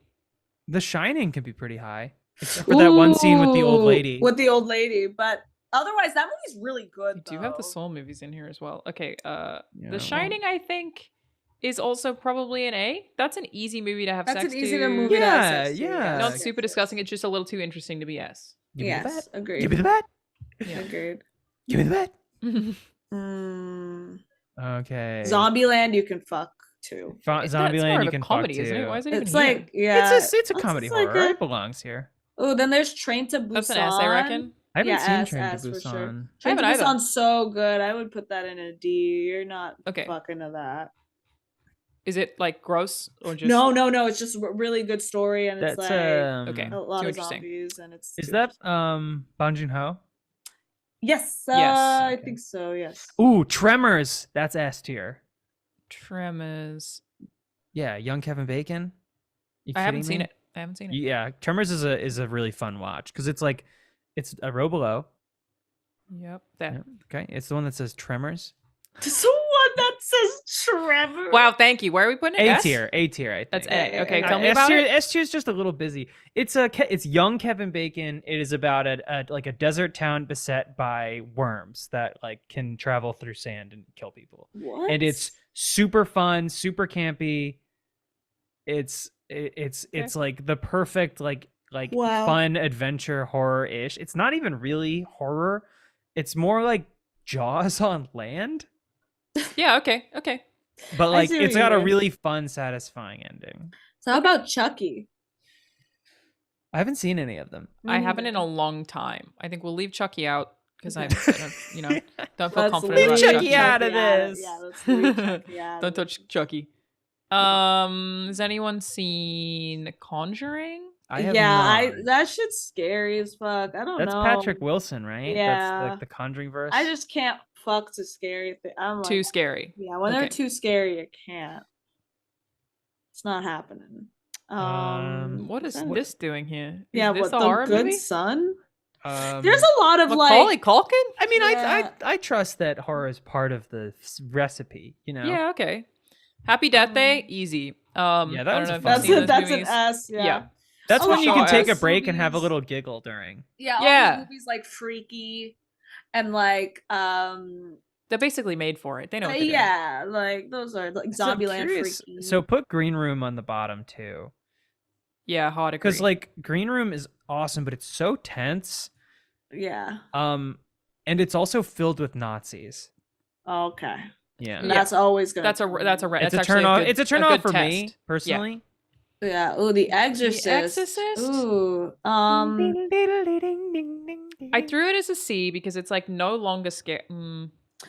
The Shining can be pretty high, except for that one scene with the old Ooh, lady. With the old lady, but otherwise, that movie's really good. We do have the though. Soul movies in here as well. Okay. Yeah, The well- Shining, I think, is also probably an A. That's an easy movie to have That's sex an easy to. movie to have Yeah, sex to, yeah. Not yes, super yes, disgusting. It's just a little too interesting to be S. Give me the Yes, bat. agreed. Give me the bat. Yeah. Agreed. Give me the bat. Mm. Okay. Zombieland, you can fuck too. That's more Zombieland, of you a can comedy, fuck isn't it? Why too. is it even It's here? like yeah, It's a comedy like horror. It belongs here. Oh, then there's Train to Busan. That's an S, I reckon. I haven't Yeah, seen S, Train S to for sure. Busan. Train to haven't either. Busan's so good. I would put that in a D. You're not Okay. fucking to that. Is it like gross or just No. It's just a really good story, and it's That's like Okay. a lot too of interesting. zombies, and it's Is too that interesting. Bong Joon-ho? Yes, Yes. I Okay. think so. Yes. Ooh, Tremors. That's S tier. Tremors? Yeah, young Kevin Bacon. You I haven't kidding seen me? it. I haven't seen it. Yeah, Tremors is a really fun watch because it's like it's a row below. Yep. That. Yeah, okay, it's the one that says Tremors. So what that says Trevor? Wow. Thank you. Where are we putting it? A S? tier, A tier. I think. That's A. A. Okay. Uh, Tell me S about tier, it. S tier is just a little busy. It's young Kevin Bacon. It is about a desert town beset by worms that like can travel through sand and kill people. What? And it's super fun, super campy. It's like the perfect like Wow. fun adventure horror-ish. It's not even really horror. It's more like Jaws on land. Yeah. Okay. Okay. But like see what it's you got a mean. really fun, satisfying ending. So how about Chucky? I haven't seen any of them. I haven't in a long time. I think we'll leave Chucky out because I, Okay. don't feel Let's confident leave about Chucky Chucky. out of it. this. Yeah, let's leave Chucky out. Don't touch Chucky. Has anyone seen Conjuring? I have Yeah, not. that shit's scary as fuck. I don't That's know. Patrick Wilson, right? Yeah. That's like the Conjuring verse. I just can't fuck to scary thing. I'm like, Too scary. yeah, when they're Okay. too scary, I can't. It's not happening. What is that- this doing here? Yeah, Is this what a the horror Good movie? Son? There's a lot of Macaulay like. Culkin? I mean, Yeah. I trust that horror is part of the recipe. You know. Yeah, okay. Happy Death Day, easy. Yeah, that I one's don't a know if fun you've seen one. those That's an movies. S. Yeah. That's Oh, when you Shaw can take a S. break and have a movies. little giggle during. Yeah. All Yeah. these movies like Freaky, and like They're basically made for it. They know what they're doing. yeah, like those are like So I'm Zombieland, curious- Freaky. So put Green Room on the bottom too, Yeah, hard agree. because like Green Room is awesome, but it's so tense. yeah. And it's also filled with Nazis. Okay. Yeah. And that's always gonna. that's a It's that's a actually turn off. good- It's a turn good off for me test. personally. Yeah. Oh, The Exorcist. Exorcist? Ooh. I threw it as a C because it's like no longer scary.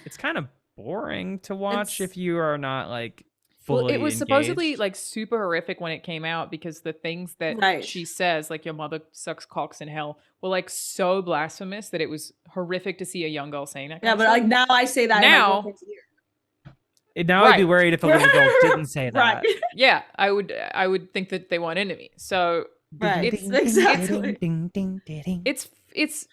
It's kind of boring to watch It's- if you are not like fully. Well, it was supposedly engaged. like super horrific when it came out because the things that Right. she says, like your mother sucks cocks in hell, were like so blasphemous that it was horrific to see a young girl saying that. Yeah, kind but of like stuff. now I say that. Now- in my girlfriend's ear. Now I'd be Right. worried if a little girl didn't say that. Right. Yeah, I would think that they weren't into me. So Right. It's- Exactly. it's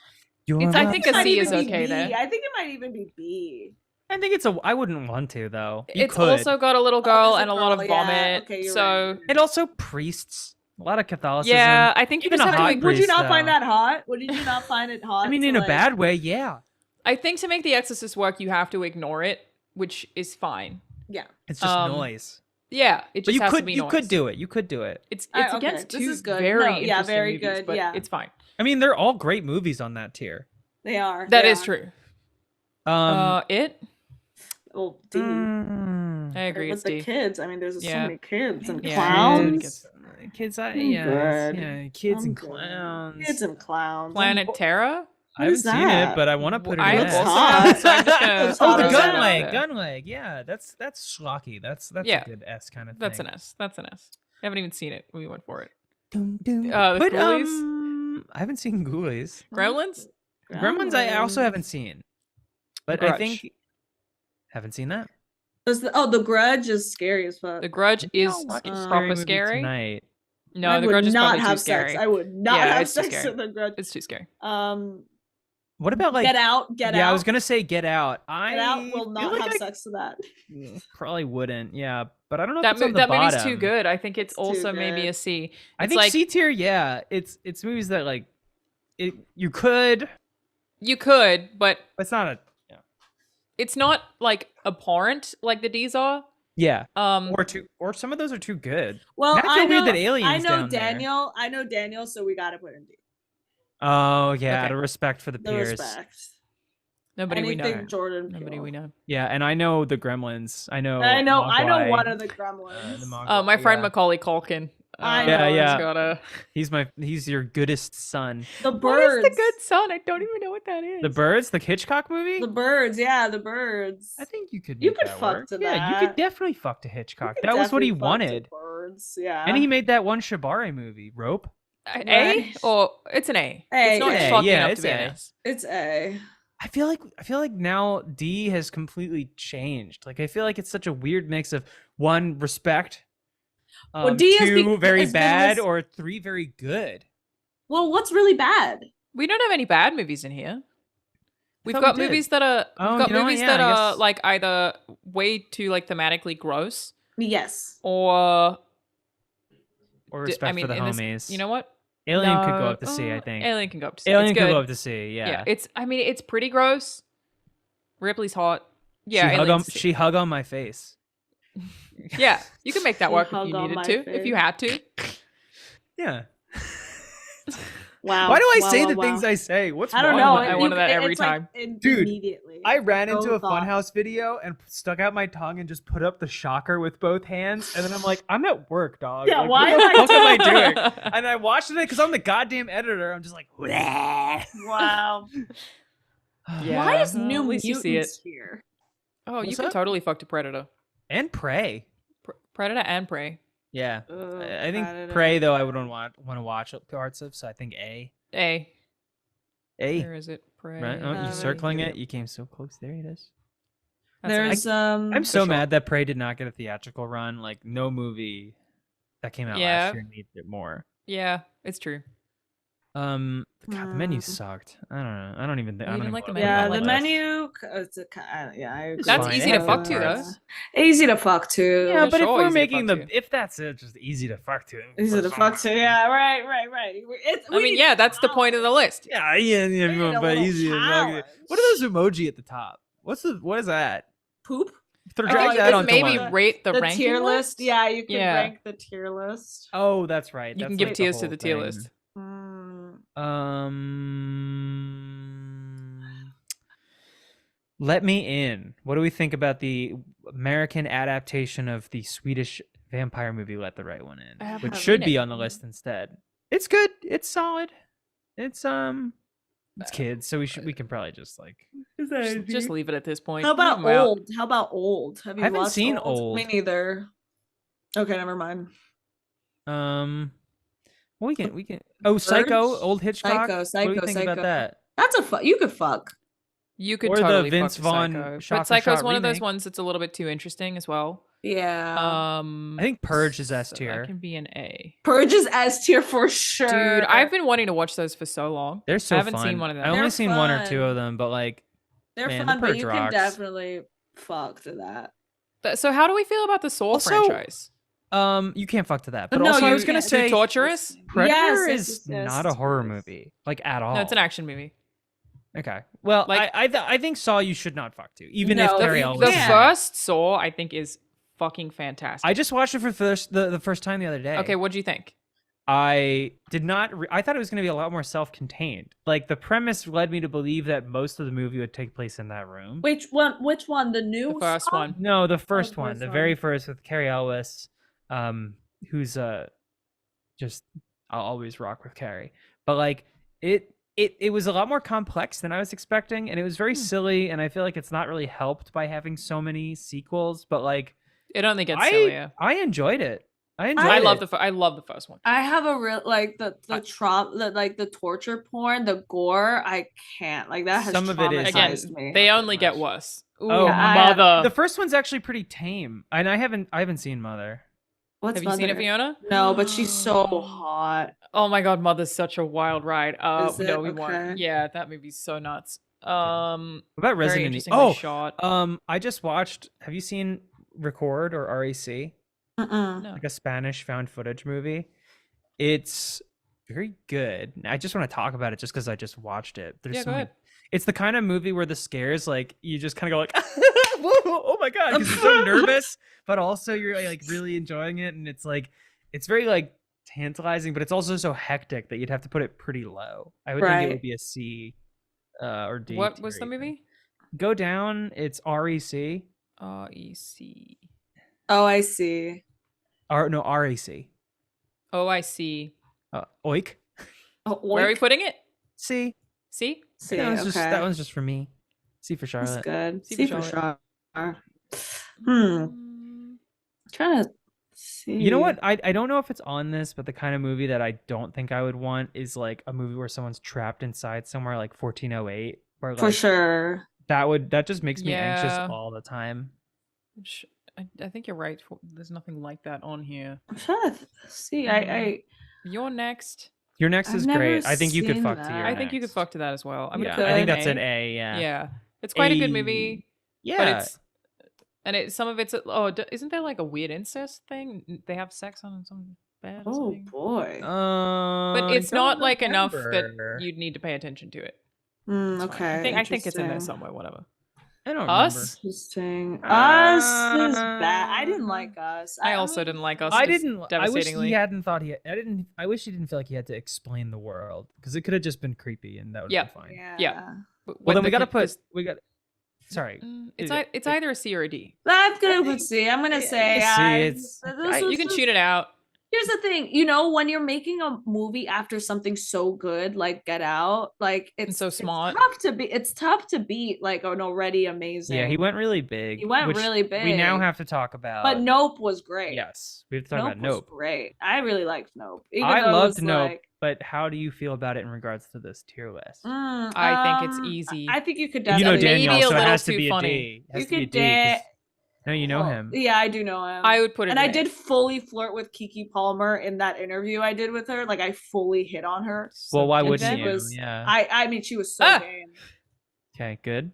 You're I think It a might C even is be okay B. there. I think it might even be B. I think it's a. I wouldn't want to though. You It's could. also got a little girl there's and a lot of girl, yeah. vomit. Okay, you're so right. and also priests. A lot of Catholicism. yeah, I think you Even just a have to hot make, Would you priest, not find though. that hot? Would you not find it hot? I mean, to, in a like- bad way, yeah. I think to make The Exorcist work, you have to ignore it, which is fine. Yeah. It's just Um, noise. Yeah, it But just you has to could. be You noise. could do it. You could do it. It's Okay, against this two is good. very No, yeah, interesting very movies, good, but yeah. it's fine. I mean, they're all great movies on that tier. They are. That they is are. true. Oh, It. D. Mm. I agree. With It's the D. kids. I mean, there's so Yeah. many kids and Yeah, clowns. Kids, I'm yes, good. yeah, kids I'm and good. clowns. Kids and clowns. Planet Terror. I haven't is seen it, that? but I want to put it I in. have looks also hot. haven't, so I'm just gonna. Looks Oh, hot the as throw hell. that out there. gunleg. Yeah, that's schlocky. That's Yeah. a good S kind of thing. That's an S. That's an S. I haven't even seen it. We went for it. The The Ghoulies? I haven't seen Ghoulies. Gremlins. Gremlins, I also haven't seen, but The I Grudge. think haven't seen that. The Grudge is scary as fuck. The Grudge is I'll watch a proper movie scary. tonight. No, I The would Grudge is not probably have too scary. sex. I would not Yeah, have it's too sex scary. in the Grudge. It's too scary. What about like Get Out. Get Out. Yeah, I was gonna say Get Out. Get Out will feel not like have I sex to that. probably wouldn't. Yeah, but I don't know if That it's on the that movie's bottom. too good. I think it's It's too also maybe good. a C. I It's think like C tier. Yeah, it's movies that like it. You could, you could, but but it's not a. it's not like abhorrent like the D's are. Yeah, Um, or some of those are too good. Well, Now I I feel know weird that Alien's I know down there. Daniel. I know Daniel, so we gotta put him D. Oh yeah, Okay. out of respect for the The peers. respect. nobody we Anything know. Jordan. Nobody Peele. we know. Yeah, and I know the Gremlins. I know. I know Mogwai, one of the Gremlins. the My Mogwai, friend yeah. Macaulay Culkin. I Yeah, know. yeah. Got a... He's your goodest son. The What birds. is the good son? I don't even know what that is. The Birds, the Hitchcock movie. The birds. Yeah, the birds. I think you could. You make could that fuck work. to Yeah, you that. could definitely fuck to Hitchcock. You could That was what he definitely fuck to wanted. Birds. Yeah. And he made that one Shibari movie, Rope. A? Right. Or it's an A. A. It's not It's A, shocking yeah, enough it's to be an A. S. It's A. I feel like now D has completely changed. Like I feel like it's such a weird mix of one respect, Well, D has two very has been bad, this- or three very good. Well, what's really bad? We don't have any bad movies in here. We've thought got we did. movies that are Oh, we've got you know what? movies Yeah, that I are guess- like either way too like thematically gross Yes. or Or d- respect for the in this- homies. you know what? Alien could go No, up to C. I think Alien can go up to C. Alien It's could good. go up to C. Yeah. It's it's pretty gross. Ripley's hot. Yeah, Alien's C. She hug on my face. Yeah, you can make that She work if hug you on needed my to, if you face. had to. Yeah. Wow. Why do I Wow, say wow, the wow. things I say? What's I don't wrong know. with I me? wanted that every it's like time. Dude, immediately. I ran into No a thought. Funhouse video and stuck out my tongue and just put up the shocker with both hands, and then I'm like, I'm at work, dog. Yeah, Like, why what am the I fuck am I doing? And I watched it because I'm the goddamn editor. I'm just like, Wow. Yeah. Why is well, New at least you see it. Mutants here? Oh, you What's can up? totally fuck to Predator. And Prey. Predator and Prey. Yeah. Oh, I think Predator. Prey though I would want to watch parts of, so I think A. A. A. Where is it? Prey. Right? Oh, you right circling here. it? You came so close. There it is. That's There's I'm so sure. mad that Prey did not get a theatrical run. Like no movie that came out Yeah. last year needed it more. Yeah, it's true. God, the menu Hmm. sucked. I don't know. I don't even think. You I don't didn't even like the wanna put it menu? Yeah, on the list. menu. It's yeah, I agree. That's fine. easy It to had fuck good to, though. parts. Easy to fuck to. Yeah, but if sure, we're easy to making fuck to. if that's it, just easy to fuck to. Easy to fuck to. Yeah, right. I mean, yeah, that's the point of the list. Yeah, We need a but little easy to fuck to. challenge. What are those emoji at the top? What is that? Poop. Throw I drag think that you can onto maybe one. rate the The ranking tier list. Yeah, you can Yeah. rank the tier list. Oh, that's right. You That's can give like tiers to whole the tier thing. list. Let Me In. What do we think about the American adaptation of the Swedish vampire movie Let the Right One In, I which haven't should seen be it. on the list instead? It's good. It's solid. It's kids, so we can probably just like Just leave it at this point. How about Leave 'em out. old? How about old? Have you I haven't watched seen Me Old. neither. Okay, never mind. well, we can. Oh, Psycho, Purge? old Hitchcock. What do you think about Psycho. that? That's you could fuck. You could Or the totally Vince fuck Vaughn Psycho. shot But for Psycho's shot one of those remake. ones that's a little bit too interesting as well. Yeah. I think Purge is S so tier. That can be an A. Purge is S tier for sure. Dude, I've been wanting to watch those for so long. They're so I haven't fun. seen one of them. I only They're seen one or two fun. of them, but like They're man, fun, the but you Purge can rocks. definitely fuck to that. So how do we feel about the Saw Also, franchise? you can't fuck to that. But No, also, I you was gonna can't. say Too torturous? Predator Yes, is yes, not a horror yes. movie, like at all. No, it's an action movie. Okay. Well, Like- I think Saw you should not fuck to, even No, if the- Carrie the Elwes. The is in it. first Saw, I think, is fucking fantastic. I just watched it for the first time the other day. Okay, what'd you think? I did not. I thought it was going to be a lot more self-contained. Like the premise led me to believe that most of the movie would take place in that room. Which one? The new The first Saw? one. No, the first one, first the one. very first with Carrie Elwes, who's just I'll always rock with Carrie. But like it was a lot more complex than I was expecting, and it was very silly. And I feel like it's not really helped by having so many sequels. But like It only gets sillier. I enjoyed it. I love the first one. I have a real like the torture porn, the gore. I can't like that. Has Some of it is Again, traumatized me. they only get worse. Ooh, Oh, Mother. The first one's actually pretty tame, and I haven't seen Mother. What's Have you seen it, Mother? Fiona? No, but she's so hot. Oh my god, Mother's such a wild ride. Is it? No, we won't. Okay. Yeah, that movie's so nuts. What about Very Resident Evil? interestingly shot. I just watched. Have you seen Record or RAC? Mm-mm. No. Like a Spanish found footage movie. It's very good. I just want to talk about it just because I just watched it. There's Yeah, so go many. ahead. It's the kind of movie where the scares, like you just kind of go like, whoa, oh my god, because you're so nervous, but also you're like really enjoying it, and it's like it's very like tantalizing, but it's also so hectic that you'd have to put it pretty low. I would think it Right. would be a C or D. What tier was the even. movie? Go down. It's REC. REC. Oh, I see. RAC. Oh, I see. Oik. Oh, Where are we oink. putting it? C. See? See, That one's okay. that one's just for me. C for That's Charlotte. good. See See for for sure. Mm, Trying to see. You know what? I don't know if it's on this, but the kind of movie that I don't think I would want is like a movie where someone's trapped inside somewhere like 1408. Where For like sure. that just makes me anxious Yeah. all the time. I think you're right. There's nothing like that on here. I'm trying to see. I You're next. Your next I've is never great. I think you could seen fuck to that. your I think you could next. fuck to that as well. I'm Yeah, gonna put I think it that's an an A. Yeah. Yeah, it's quite a good A. movie. Yeah. But it's some of it's isn't there like a weird incest thing? They have sex on some bed. Or oh something? boy. But I it's don't not like enough remember. that you'd need to pay attention to it. Okay. I think it's in there interesting. somewhere. Whatever. I don't Us? Interesting. Us is bad. I didn't like Us. I also didn't like Us. I just didn't. I wish Devastatingly. he hadn't thought he. I didn't. I wish he didn't feel like he had to explain the world because it could have just been creepy and that would Yeah. be fine. Yeah. Well, then we gotta put. We got. Sorry. It's either a C or a D. That's good with C. I'm gonna say C, I, it's- this I- You was can just- shoot it out. Here's the thing, when you're making a movie after something so good like Get Out, like And so smart. it's tough to beat like an already amazing. Yeah, he went really big. He went which really We now big. have to talk about. But Nope was great. Yes, we have to talk about was Nope. great. I really liked Nope. Even I though it loved was Nope, like, but how do you feel about it in regards to this tier list? I think it's easy. I think you could You know definitely Daniel, maybe a so it little has to too be funny. a D. It has You to be a could D. No, you know him. Yeah, I do know him. I would put it and in I A. did fully flirt with Kiki Palmer in that interview I did with her. Like I fully hit on her. Well, why So wouldn't good. you? Was, Yeah. I mean, she was so Ah! game. Okay, good.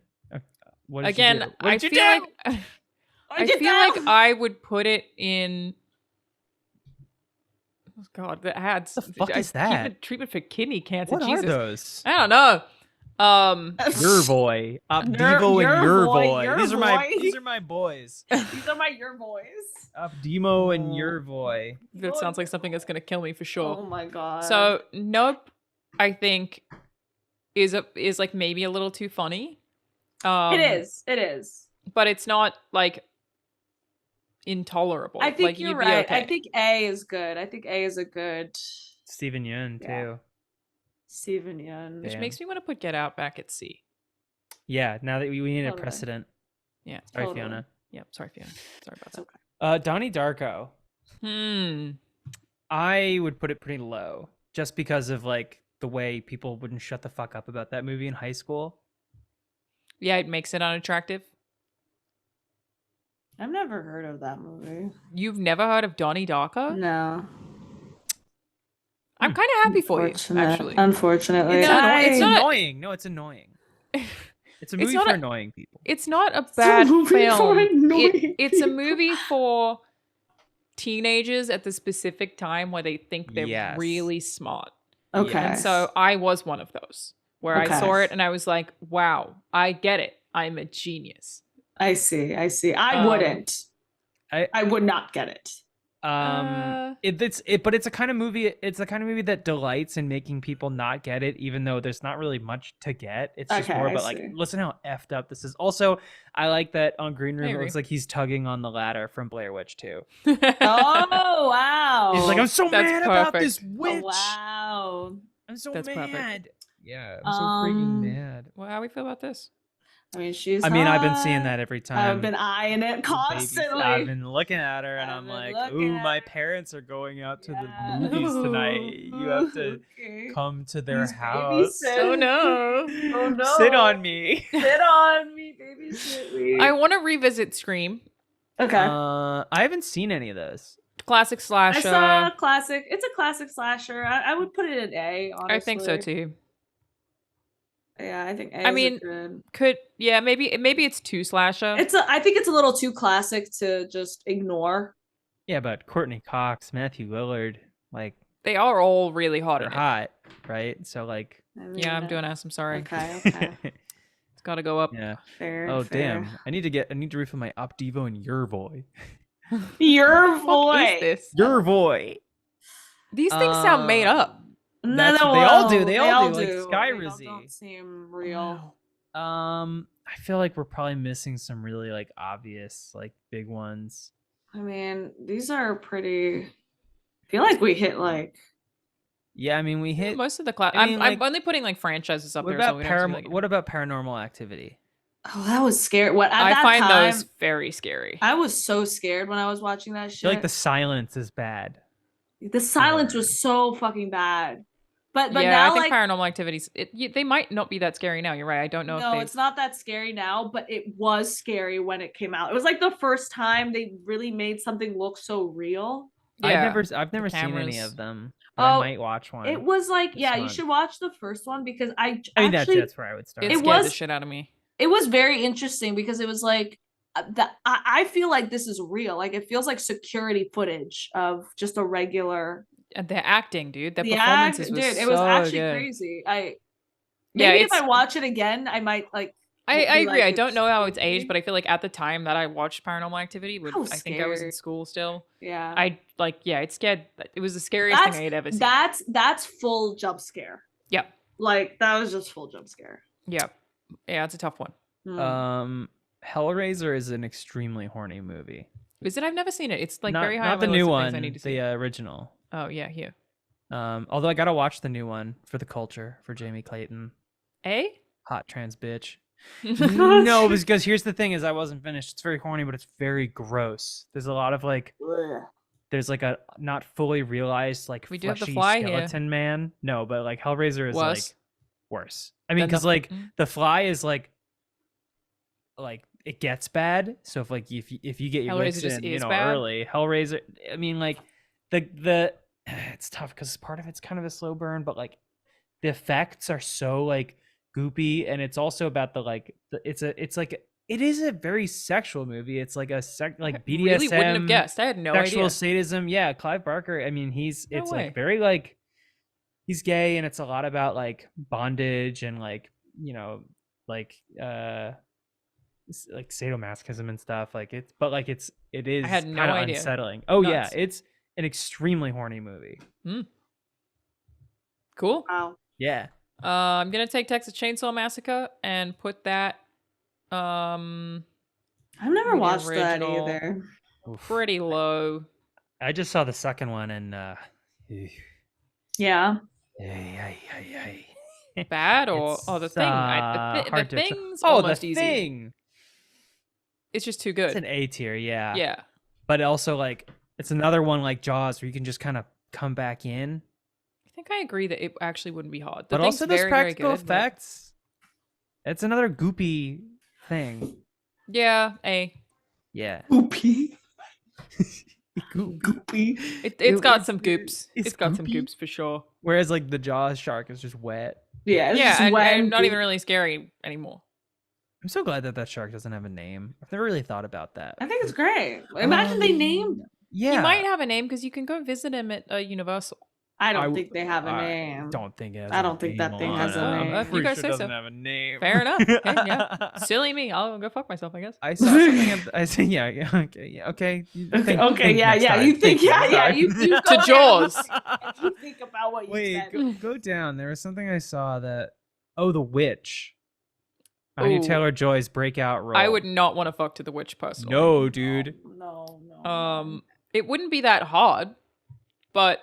What did you Again, do? What I did you feel do? like I feel like I would put it in. Oh God, the ads. What the fuck is that? Treatment for kidney cancer. What Jesus, are those? I don't know. Your boy, Opdivo and your boy. These are my boys. These are my your boys. Opdimo and your boy. That sounds like something that's gonna kill me for sure. Oh my God. So Nope, I think is like maybe a little too funny. It is. But it's not like intolerable. I think like, you're you'd be right. okay. I think A is good. I think A is a good Steven Yeun too. Steven Yeun. Which Damn. makes me want to put Get Out back at C. Yeah, now that we need a Totally. precedent. Yeah. Sorry, Totally. Fiona. Yeah. Sorry, Fiona. Sorry about that. Donnie Darko. I would put it pretty low, just because of like the way people wouldn't shut the fuck up about that movie in high school. Yeah, it makes it unattractive. I've never heard of that movie. You've never heard of Donnie Darko? No. I'm kind of happy for you, actually. Unfortunately. It's it's not- annoying. No, it's annoying. It's a movie not for a- annoying people. It's not a bad movie for film. annoying It's a movie for teenagers at the specific time where they think they're Yes. really smart. Okay. And so I was one of those where I Okay. saw it and I was like, wow, I get it. I'm a genius. I see. I wouldn't. I would not get it. But it's a kind of movie. It's the kind of movie that delights in making people not get it, even though there's not really much to get. It's just Okay, more I about like, see. listen how effed up this is. Also, I like that on Green Room. It agree. looks like he's tugging on the ladder from Blair Witch 2. Oh wow. He's like, I'm so That's mad about perfect. this witch. Oh, wow. I'm so That's mad. perfect. Yeah, I'm so freaking mad. Well, how we feel about this? I mean, she's. I mean, I've been seeing hot. that every time. I've been eyeing it constantly. I've been looking at her and I've I'm been like, looking ooh, at my her. parents are going out to Yeah. the movies tonight. You have to Okay. come to their Please house. babysit. Oh no. Oh no. Sit on me. Sit on me, babysit me. I want to revisit Scream. Okay. I haven't seen any of those. Classic I slasher. saw a classic. It's a classic slasher. I would put it at A. Honestly. I think so too. Yeah, I think A. I is mean, good. maybe it's too slasher. I think it's a little too classic to just ignore. Yeah, but Courtney Cox, Matthew Lillard, like They are all really hot they're in it. hot, right? So like, I mean, Yeah, I'm doing ass. I'm sorry. Okay. It's got to go up. yeah. Fair. Oh fair. damn! I need to refill my Opdivo and your boy. Your What the fuck voice. is this? Your boy. These things sound made up. No, That's no, what they all do. well, They all do, like do. Sky They Rizzy. don't seem real. I feel like we're probably missing some really like obvious like big ones. I mean, these are pretty. I feel like we hit like. Yeah, I mean we hit. Most of the class. I mean, I'm like, only putting like franchises up What there. about so we don't have to be, like, what about Paranormal Activity? Oh, that was scary. What at I that find time, those very scary. I was so scared when I was watching that I shit. feel like the silence is bad. The silence was so fucking bad. But yeah, now I think like Paranormal Activities. They might not be that scary now. You're right. I don't know. no, if it's not that scary now, but it was scary when it came out. It was like the first time they really made something look so real. Yeah, I've never seen any cameras. of them. But I Oh, might watch one. It was like, this yeah, you month. should watch the first one because I mean actually that's where I would start. It It scared the was- shit out of me. it was very interesting because it was like I feel like this is real. Like it feels like security footage of just a regular And their acting, dude. Their the performances act, was dude. It so was actually good. crazy. Yeah, Maybe if it's- I watch it again, I might like. I be agree. like, I don't know how it's spooky. aged, but I feel like at the time that I watched Paranormal Activity, I was I think I was in scared. school still. Yeah, It scared. It was the scariest thing I had ever seen. that's full jump scare. Yep. Like that was just full jump scare. Yep. Yeah, it's a tough one. Mm. Hellraiser is an extremely horny movie. Is it? I've never seen it. It's like not, very high not on the my new list of one, things I need to see. the original. Oh yeah, here. Although I gotta watch the new one for the culture for Jamie Clayton, A? hot trans bitch. No, because here's the thing: is I wasn't finished. It's very horny, but it's very gross. There's a lot of like, there's like a not fully realized like We do have The fleshy Fly here. skeleton man. No, but like Hellraiser is like Was. worse. I mean, Then because the- like mm. the Fly is like it gets bad. So if you get your Hellraiser licks just in, is you know, bad? early, Hellraiser. I mean, like the it's tough because part of it's kind of a slow burn, but like the effects are so like goopy, and it's also about the like it is a very sexual movie. It's like a like BDSM. Really wouldn't have guessed. I had no Sexual idea. sadism. Yeah, Clive Barker. I mean, No it's way. like very like he's gay, and it's a lot about like bondage and like, you know, like like sadomasochism and stuff. Like it is had no kind of idea. unsettling. Oh Nuts. yeah, it's an extremely horny movie. Cool. Wow. Yeah. I'm gonna take Texas Chainsaw Massacre and put that I've never The watched that original. either. pretty low. I just saw the second one, and Yeah. Bad or It's, the thing. The hard to tell. thing's Oh, almost the easy. thing. It's just too It's good. an A tier, yeah. Yeah. But also like it's another one like Jaws where you can just kind of come back in. I think I agree that it actually wouldn't be hard. But thing's also those very, very practical good, but- effects. It's another goopy thing. Yeah, A. Yeah. Goopy. Goopy. Goopy. It's got some goops. it's It's got some goopy. goops for sure. Whereas like the Jaws shark is just wet. Yeah. It's Yeah, just and, wet and and not even goop. really scary anymore. I'm so glad that shark doesn't have a name. I've never really thought about that. I think it's great. Imagine they named. Yeah. He might have a name because you can go visit him at Universal. I I don't w- think they have a I name. don't think it has I a don't think that name thing has a on it. name. I'm If you pretty guys sure say it doesn't so. have a name. Fair enough. Hey, yeah. Silly me. I'll go fuck myself, I guess. I saw something. I said, yeah, okay, yeah, okay. Okay, yeah, next yeah. time. You think, Thank yeah. You go To down. Jaws. You think about what you Wait, said. go down. There was something I saw that. Oh, The Witch. Anya Ooh. Taylor-Joy's breakout role. I would not want to fuck to the witch personally. No, dude. No. It wouldn't be that hard, but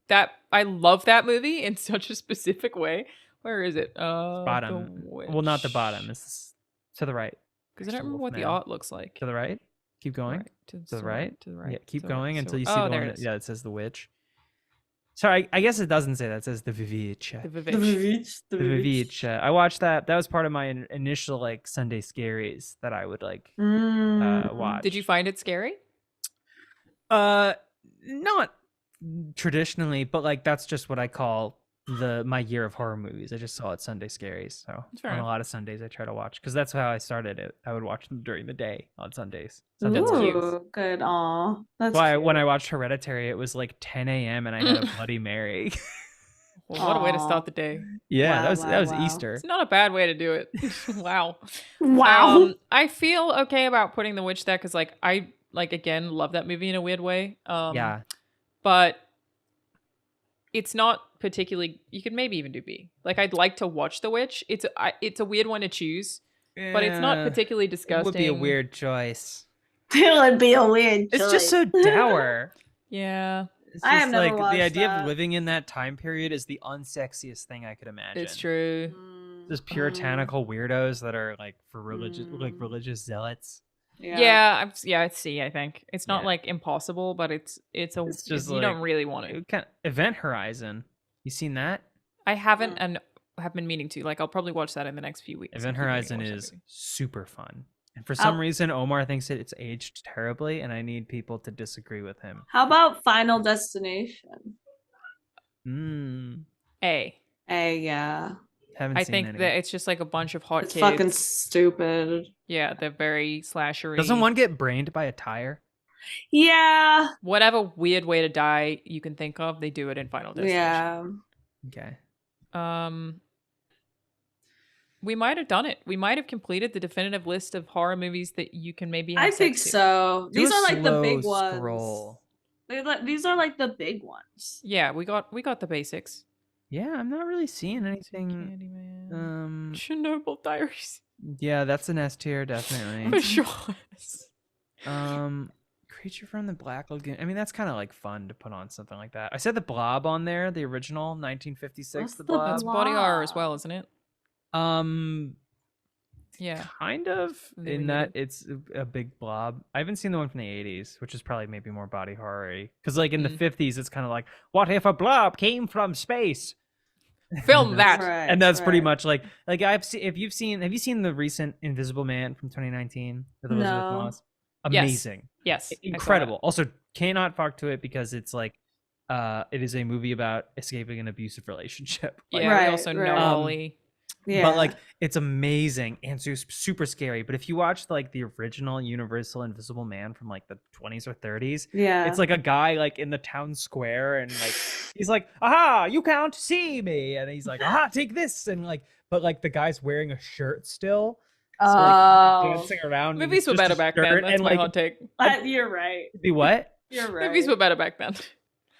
that I love that movie in such a specific way. Where is it? Bottom. Well, not the bottom. It's to the right. Because I don't Extra remember what the Wolfman. art looks like. To the right. Keep going. Right, to To the right. To the right. Yeah, keep to the right, going to until the you right. see Oh, the there one. it is. Yeah, it says The Witch. Sorry, I guess it doesn't say that. It says The Vivitch. The The Vivitch. Vivitch. The Vivitch. I watched that. That was part of my initial like Sunday scaries that I would like watch. Did you find it scary? Not traditionally, but like that's just what I call my year of horror movies. I just saw it Sunday scaries. So Fair on a enough. lot of Sundays I try to watch because that's how I started it. I would watch them during the day on Sundays. That's cute. Ooh, good. Aw. That's Why cute. when I watched Hereditary, it was like 10 a.m. and I had a Bloody Mary. Well, what a way to Aw. start the day. Yeah, Wow, that was wow. Easter. It's not a bad way to do it. Wow. Wow. I feel okay about putting The Witch there because, like, I again love that movie in a weird way. Yeah. But it's not particularly. You could maybe even do B. Like, I'd like to watch The Witch. It's a weird one to choose, but it's not particularly It disgusting. would be a weird choice. It would be a weird It's just choice. so dour. Yeah, It's I have just never like the watched idea that. of living in that time period is the unsexiest thing I could imagine. it's true. Just puritanical weirdos that are like for Mm. religious zealots. Yeah, it's C. I think it's not Yeah. like impossible, but it's just you don't like- really want it. It kind of, Event Horizon. You seen that? I haven't Mm. and have been meaning to. Like, I'll probably watch that in the next few weeks. Event I keep meaning to Horizon watch that is movie. super fun. And for some Oh. reason, Omar thinks it's aged terribly, and I need people to disagree with him. How about Final Destination? A. Yeah. Haven't I seen think any. that it's just like a bunch of hot It's kids. fucking stupid. Yeah, they're very slashery. Doesn't one get brained by a tire? Yeah. Whatever weird way to die you can think of, they do it in Final Destination. Yeah. Okay. We might have done it. We might have completed the definitive list of horror movies that you can maybe have I think sex to. so. Do These a are like the slow big ones. scroll. These are like the big ones. Yeah, we got the basics. Yeah, I'm not really seeing anything. Candyman. Chernobyl Diaries. Yeah, that's an S tier, definitely. For sure. Creature from the Black Lagoon. I mean, that's kind of like fun to put on something like that. I said The Blob on there, the original 1956 What's The The Blob. That's body horror as Blob. well, isn't it? Um Yeah. kind of They in remade that it. it's a big blob. I haven't seen the one from the 80s, which is probably maybe more body horror-y. Because like in the 50s, it's kind of like, what if a blob came from space? Film that. Right, And that's pretty right. much like I've seen. Have you seen the recent Invisible Man from 2019 with Elizabeth No. Moss? Yes. Amazing, Yes. I saw that. incredible. Also, cannot fuck to it because it's like, it is a movie about escaping an abusive relationship. Like, Yeah, we Right, also know right. Ollie. Yeah. But like it's amazing and super scary. But if you watch like the original Universal Invisible Man from like the 20s or 30s, yeah. it's like a guy like in the town square and like he's like, aha, you can't see me, and he's like, aha, take this, and like, but like the guy's wearing a shirt still, so like dancing around. and Movies it's were just a better back then. shirt, That's and my like hot take. You're right. be what? You're right. Movies were better back then.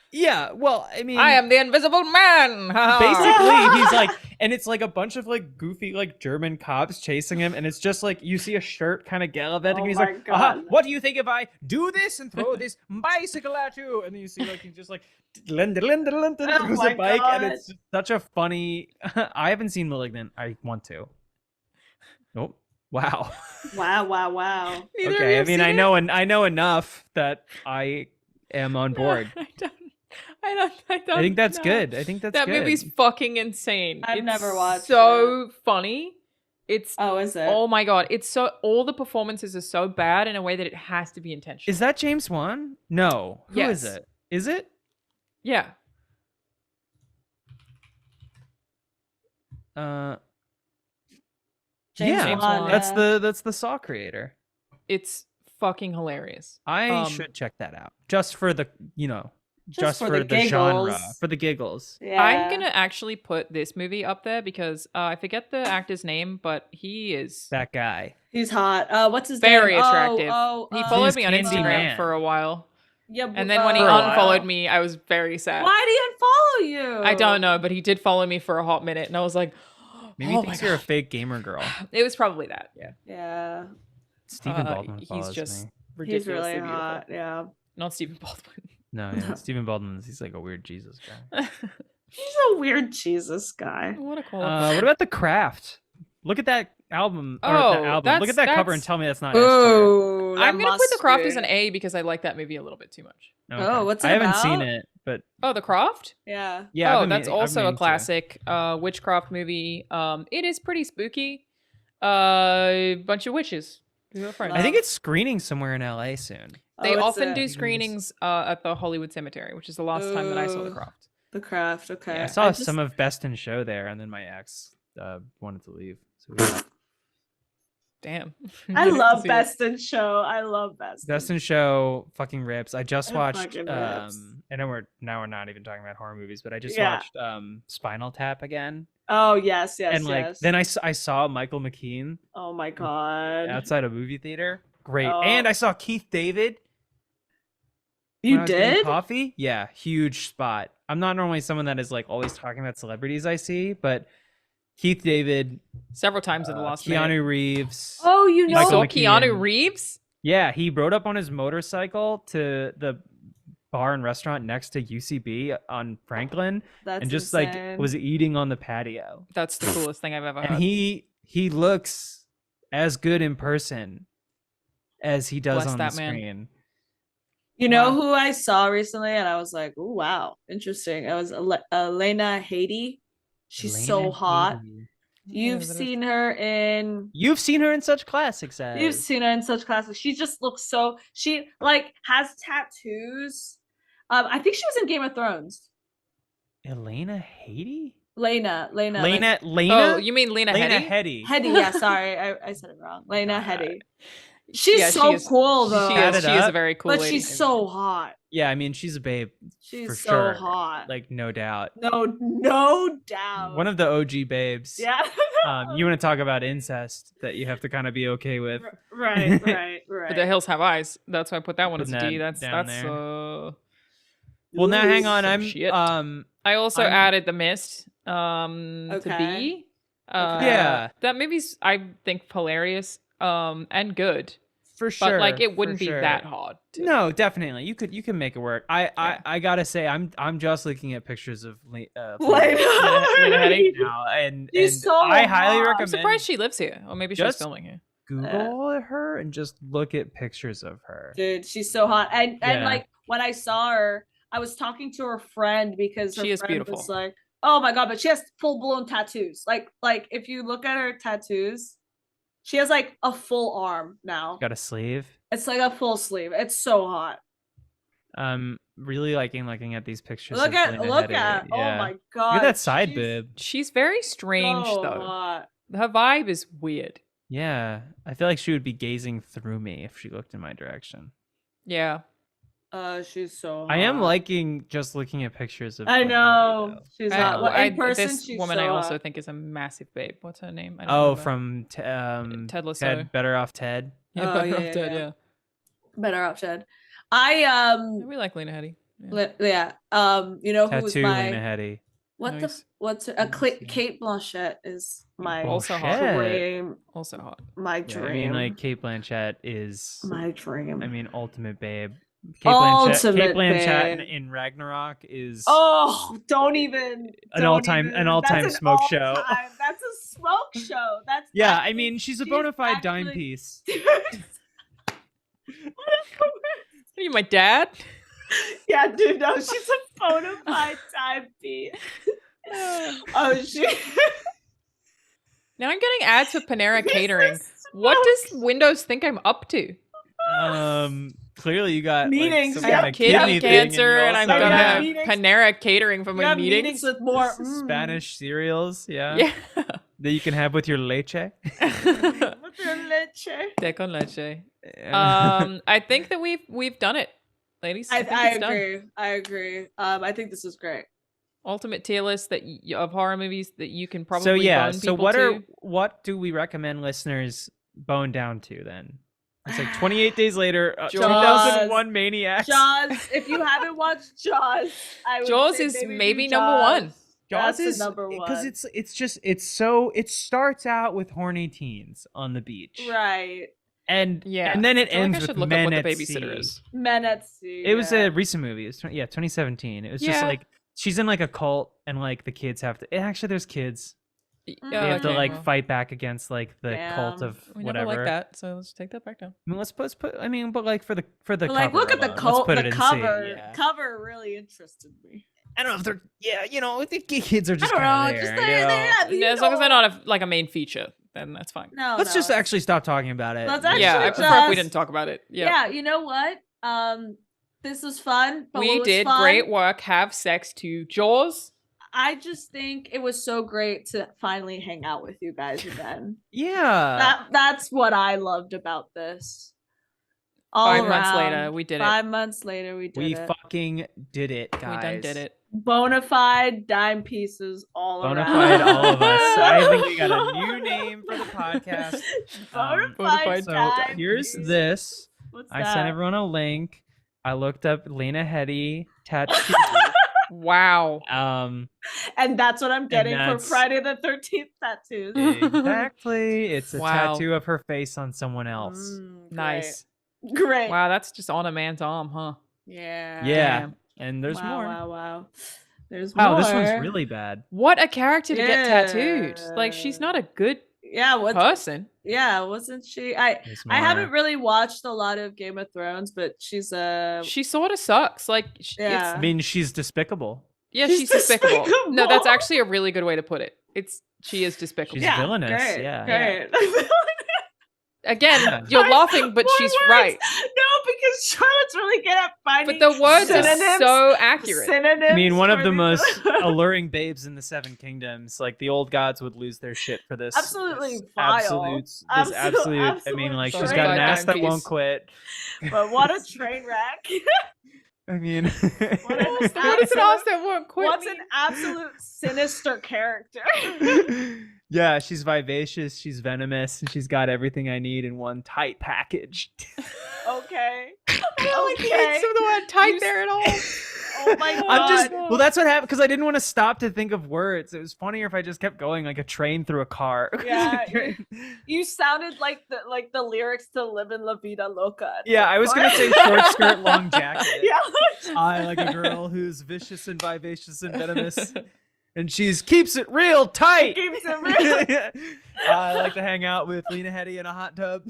Yeah, well, I mean, I am the Invisible Man. basically he's like, and it's like a bunch of like goofy like German cops chasing him, and it's just like you see a shirt kind of gallivanting, Oh and he's my like, aha, God. what do you think if I do this and throw this bicycle at you? And then you see like he just like throws my a bike, and God. it's just such a funny. I haven't seen Malignant. I want to. Nope. Wow. Wow. Neither of you Okay. I have mean, seen I it? know enough that I am on board. I don't. I think that's know. good. I think that's That good. movie's fucking insane. I've It's never watched so funny. It's Oh, is it? oh my god. It's so all the performances are so bad in a way that it has to be intentional. Is that James Wan? No. Who is Yes. it? Is it? Yeah. James Yeah, Wan, that's the Saw creator. It's fucking hilarious. I should check that out just for the just for for the the genre, giggles. for the giggles. Yeah. I'm gonna actually put this movie up there because I forget the actor's name, but he is That guy. He's hot. What's his very name? attractive. Oh, He followed He's me on Candy Instagram Man. for a while, yeah. and then when he For a while. unfollowed me, I was very sad. Why did he unfollow you? I don't know, but he did follow me for a hot minute, and I was like, Maybe oh he my thinks you're a God. fake gamer girl. It was probably that. Yeah. Stephen Baldwin He's follows just me. ridiculously He's really beautiful. hot. Yeah. Not Stephen Baldwin. No, yeah, Stephen Baldwin. He's like a weird Jesus guy. He's a weird Jesus guy. What a qualifier. What about The Craft? Look at that album. Or Oh, the album. Look at that cover and that's- tell me that's not S tier. Ooh, that I'm gonna put must The Craft be. as an A because I like that movie a little bit too much. Okay. Oh, what's it I haven't seen about? it, but Oh, The Craft? Yeah. yeah. I've Oh, been that's meaning- I've also been a meaning to. classic witchcraft movie. It is pretty spooky. Bunch of witches. I think it's screening somewhere in LA soon. They Oh, is often it? do screenings at the Hollywood Cemetery, which is the last time that I saw The Ooh. Craft. The Craft. Okay. Yeah, I saw just- some of Best in Show there, and then my ex wanted to leave. So we Damn. I You get to love see it. Best in Show. I love Best. Best in Show fucking rips. I just It watched. fucking rips. And then we're not even talking about horror movies, but I just Yeah. watched Spinal Tap again, Oh yes, and like yes. then I saw Michael McKean Oh my god. outside a movie theater. Great, Oh. and I saw Keith David. when You I was getting did? coffee? Yeah, huge spot. I'm not normally someone that is like always talking about celebrities I see, but Keith David, Several times in the last Keanu minute. Reeves. Oh, you You know. saw Michael Keanu McKean. Reeves? Yeah, he rode up on his motorcycle to the bar and restaurant next to UCB on Franklin, That's and just insane. like was eating on the patio. That's the coolest thing I've ever heard. And he looks as good in person as he does Bless on the that man. screen. You know Wow. who I saw recently, and I was like, "Oh wow, interesting." It was Elena Haiti. She's so Elena hot. Haiti. You've seen her in. You've seen her in such classics as You've seen her in such classes. She just looks so. She like has tattoos. I think she was in Game of Thrones. Elena Haiti? Lena. Lena Oh, you mean Lena Lena Headey? Headey. Hetty. Yeah, sorry, I said it wrong. Lena Nah. Hetty. She's Yeah, she so is- cool though. She Add is, it she is a up. very cool but lady. she's so hot. Yeah, I mean she's a babe She's for so sure. hot. Like no doubt. No doubt. One of the OG babes. Yeah. You want to talk about incest that you have to kind of be okay with. right. But the hills have eyes. That's why I put that one as Putting a D. that That's down that's there. uh Well, now hang on. some I'm shit. I also I'm- added The Mist to Okay. B. Okay. Yeah. That movie's I think hilarious and good. For sure. But like it for wouldn't be sure. that hard. No, definitely. You can make it work. I gotta say I'm just looking at pictures of Lena Headey now, and She's so I highly hot. I'm recommend surprised she lives here, or maybe she's Just- filming here. Google her and just look at pictures of her. Dude, she's so hot. And Yeah. like when I saw her, I was talking to her friend because her She is friend beautiful. was like, "Oh my god!" But she has full blown tattoos. Like if you look at her tattoos, she has like a full arm now. Got a sleeve. It's like a full sleeve. It's so hot. Really looking at these pictures. Look of at Lena look Headey. at. Oh Yeah. my Look god. at that side she's bib. She's very strange so though. hot. Her vibe is weird. Yeah, I feel like she would be gazing through me if she looked in my direction. Yeah. She's so hot. I am liking just looking at pictures of. I Lena Headey, know. though. She's I- hot. Well, in I- person, this she's woman so I also hot. think is a massive babe. What's her name? I don't Oh, remember. from Ted Lasso. Ted, Better Off Ted. Yeah, Oh, Better yeah, Off yeah, Ted, yeah. yeah. Better off Shed. I We like Lena Headey. Yeah. you know who was Tattoo my Lena Headey. Nice. what's her, Let me see. Kate Blanchett is my Also hot. dream. Also hot. My Yeah, dream. I mean, like Kate Blanchett is. my dream. I mean, ultimate babe. Ultimate Kate Blanchett babe. in Ragnarok is Oh, don't even an all-time that's smoke an show. all-time- That's a smoke show. That's Yeah, actually- I mean, she's a bona fide dime actually- piece. Are you my dad? Yeah, dude, no, she's a bona fide timepiece. Oh shit. Now I'm getting ads for Panera This Catering. is What smoke. does Windows think I'm up to? Clearly you got Meetings, Like, I some have kind of Kidney kidney thing, cancer, you and I'm also gonna have have meetings. Panera Catering for You my have meetings. meetings with more Spanish cereals, yeah, Yeah. that you can have with your leche. With your leche. Té con leche. Yeah. I think that we've done it, ladies. I think I it's done. agree. I agree. I think this is great. Ultimate tier list that of horror movies that you can probably so yeah, bone so people what do we recommend listeners bone down to then? It's like 28 days later, Jaws. 2001 Maniacs. Jaws. If you haven't watched Jaws, I would Jaws say is do maybe number one. That's Jaws is number because one. it starts out with horny teens on the beach, Right. and Yeah. and then it I feel like ends I should with look Men up what the at babysitter Sea. is. Men at Sea. It was yeah. a recent movie. It was 2017. It was just Yeah. like she's in like a cult, and like the kids have to. Actually, there's kids. Mm. They have to okay, like well, fight back against like the cult Damn. of we whatever. never like that, so let's take that back down. I mean, let's put. I mean, but like for the But, like, cover look at the alone, let's cult. put it The in C, cover. yeah. Cover really interested me. I don't know if they're. Yeah, you know, the kids are I just don't kind know. of Just there. they're you know? there. As long as they're not like a main feature, then that's fine. No. Let's just no. actually stop talking about it. Let's Maybe- Yeah, I actually prefer if we just- didn't talk about it. Yeah. Yeah. You know what? This was fun. But what We was did fun, great work. Have sex to Jaws. I just think it was so great to finally hang out with you guys again. Yeah. That's what I loved about this. All 5 months later, around, we did it. 5 months later, we did We it. fucking did it, guys. We done did it. Bonafide dime pieces all Bona around. fide, all of us. I think we got a new name for the podcast. Bonafide Bonafide So dime here's pieces. this. What's I that? sent everyone a link. I looked up Lena Headey tattoo. Wow. And that's what I'm getting for that's- Friday the 13th tattoos. Exactly. It's a Wow. tattoo of her face on someone else. Nice. Great. Wow, that's just on a man's arm, huh? Yeah. Yeah. Damn. And there's wow, more. Wow. There's Wow, more. this one's really bad. What a character to get tattooed. Like she's not a good Yeah. person. Yeah. Wasn't she? There's I haven't more. really watched a lot of Game of Thrones, but she's She sort of sucks. Like Yeah. I mean, she's despicable. she's despicable. No, that's despicable. actually a really good way to put it. She is despicable. She's villainous, Great, yeah. Great. Again, Yeah. you're More- laughing, but more she's words. right. No, because Charlotte's really good at finding But the words are synonyms, so accurate. synonyms I mean, one of for the these- most alluring babes in the Seven Kingdoms. Like the old gods would lose their shit for this. Absolutely this vile. This absolute. I Absolute mean, like she's train got an wreck. ass that won't Piece. quit. But what a train wreck. I mean, What What is is an ass that won't quit? What's mean? an absolute sinister character? yeah, she's vivacious. She's venomous, and she's got everything I need in one tight package. Okay. I don't like the Okay. use of the word tight You there at all. Oh my god. I'm just well, that's what happened because I didn't want to stop to think of words. It was funnier if I just kept going like a train through a car. Yeah, you sounded like the lyrics to "Livin' La Vida Loca." Yeah, I was gonna say short skirt, long jacket. Yeah. I like a girl who's vicious and vivacious and venomous, and she's keeps it real tight. Keeps it real. I like to hang out with Lena Headey in a hot tub.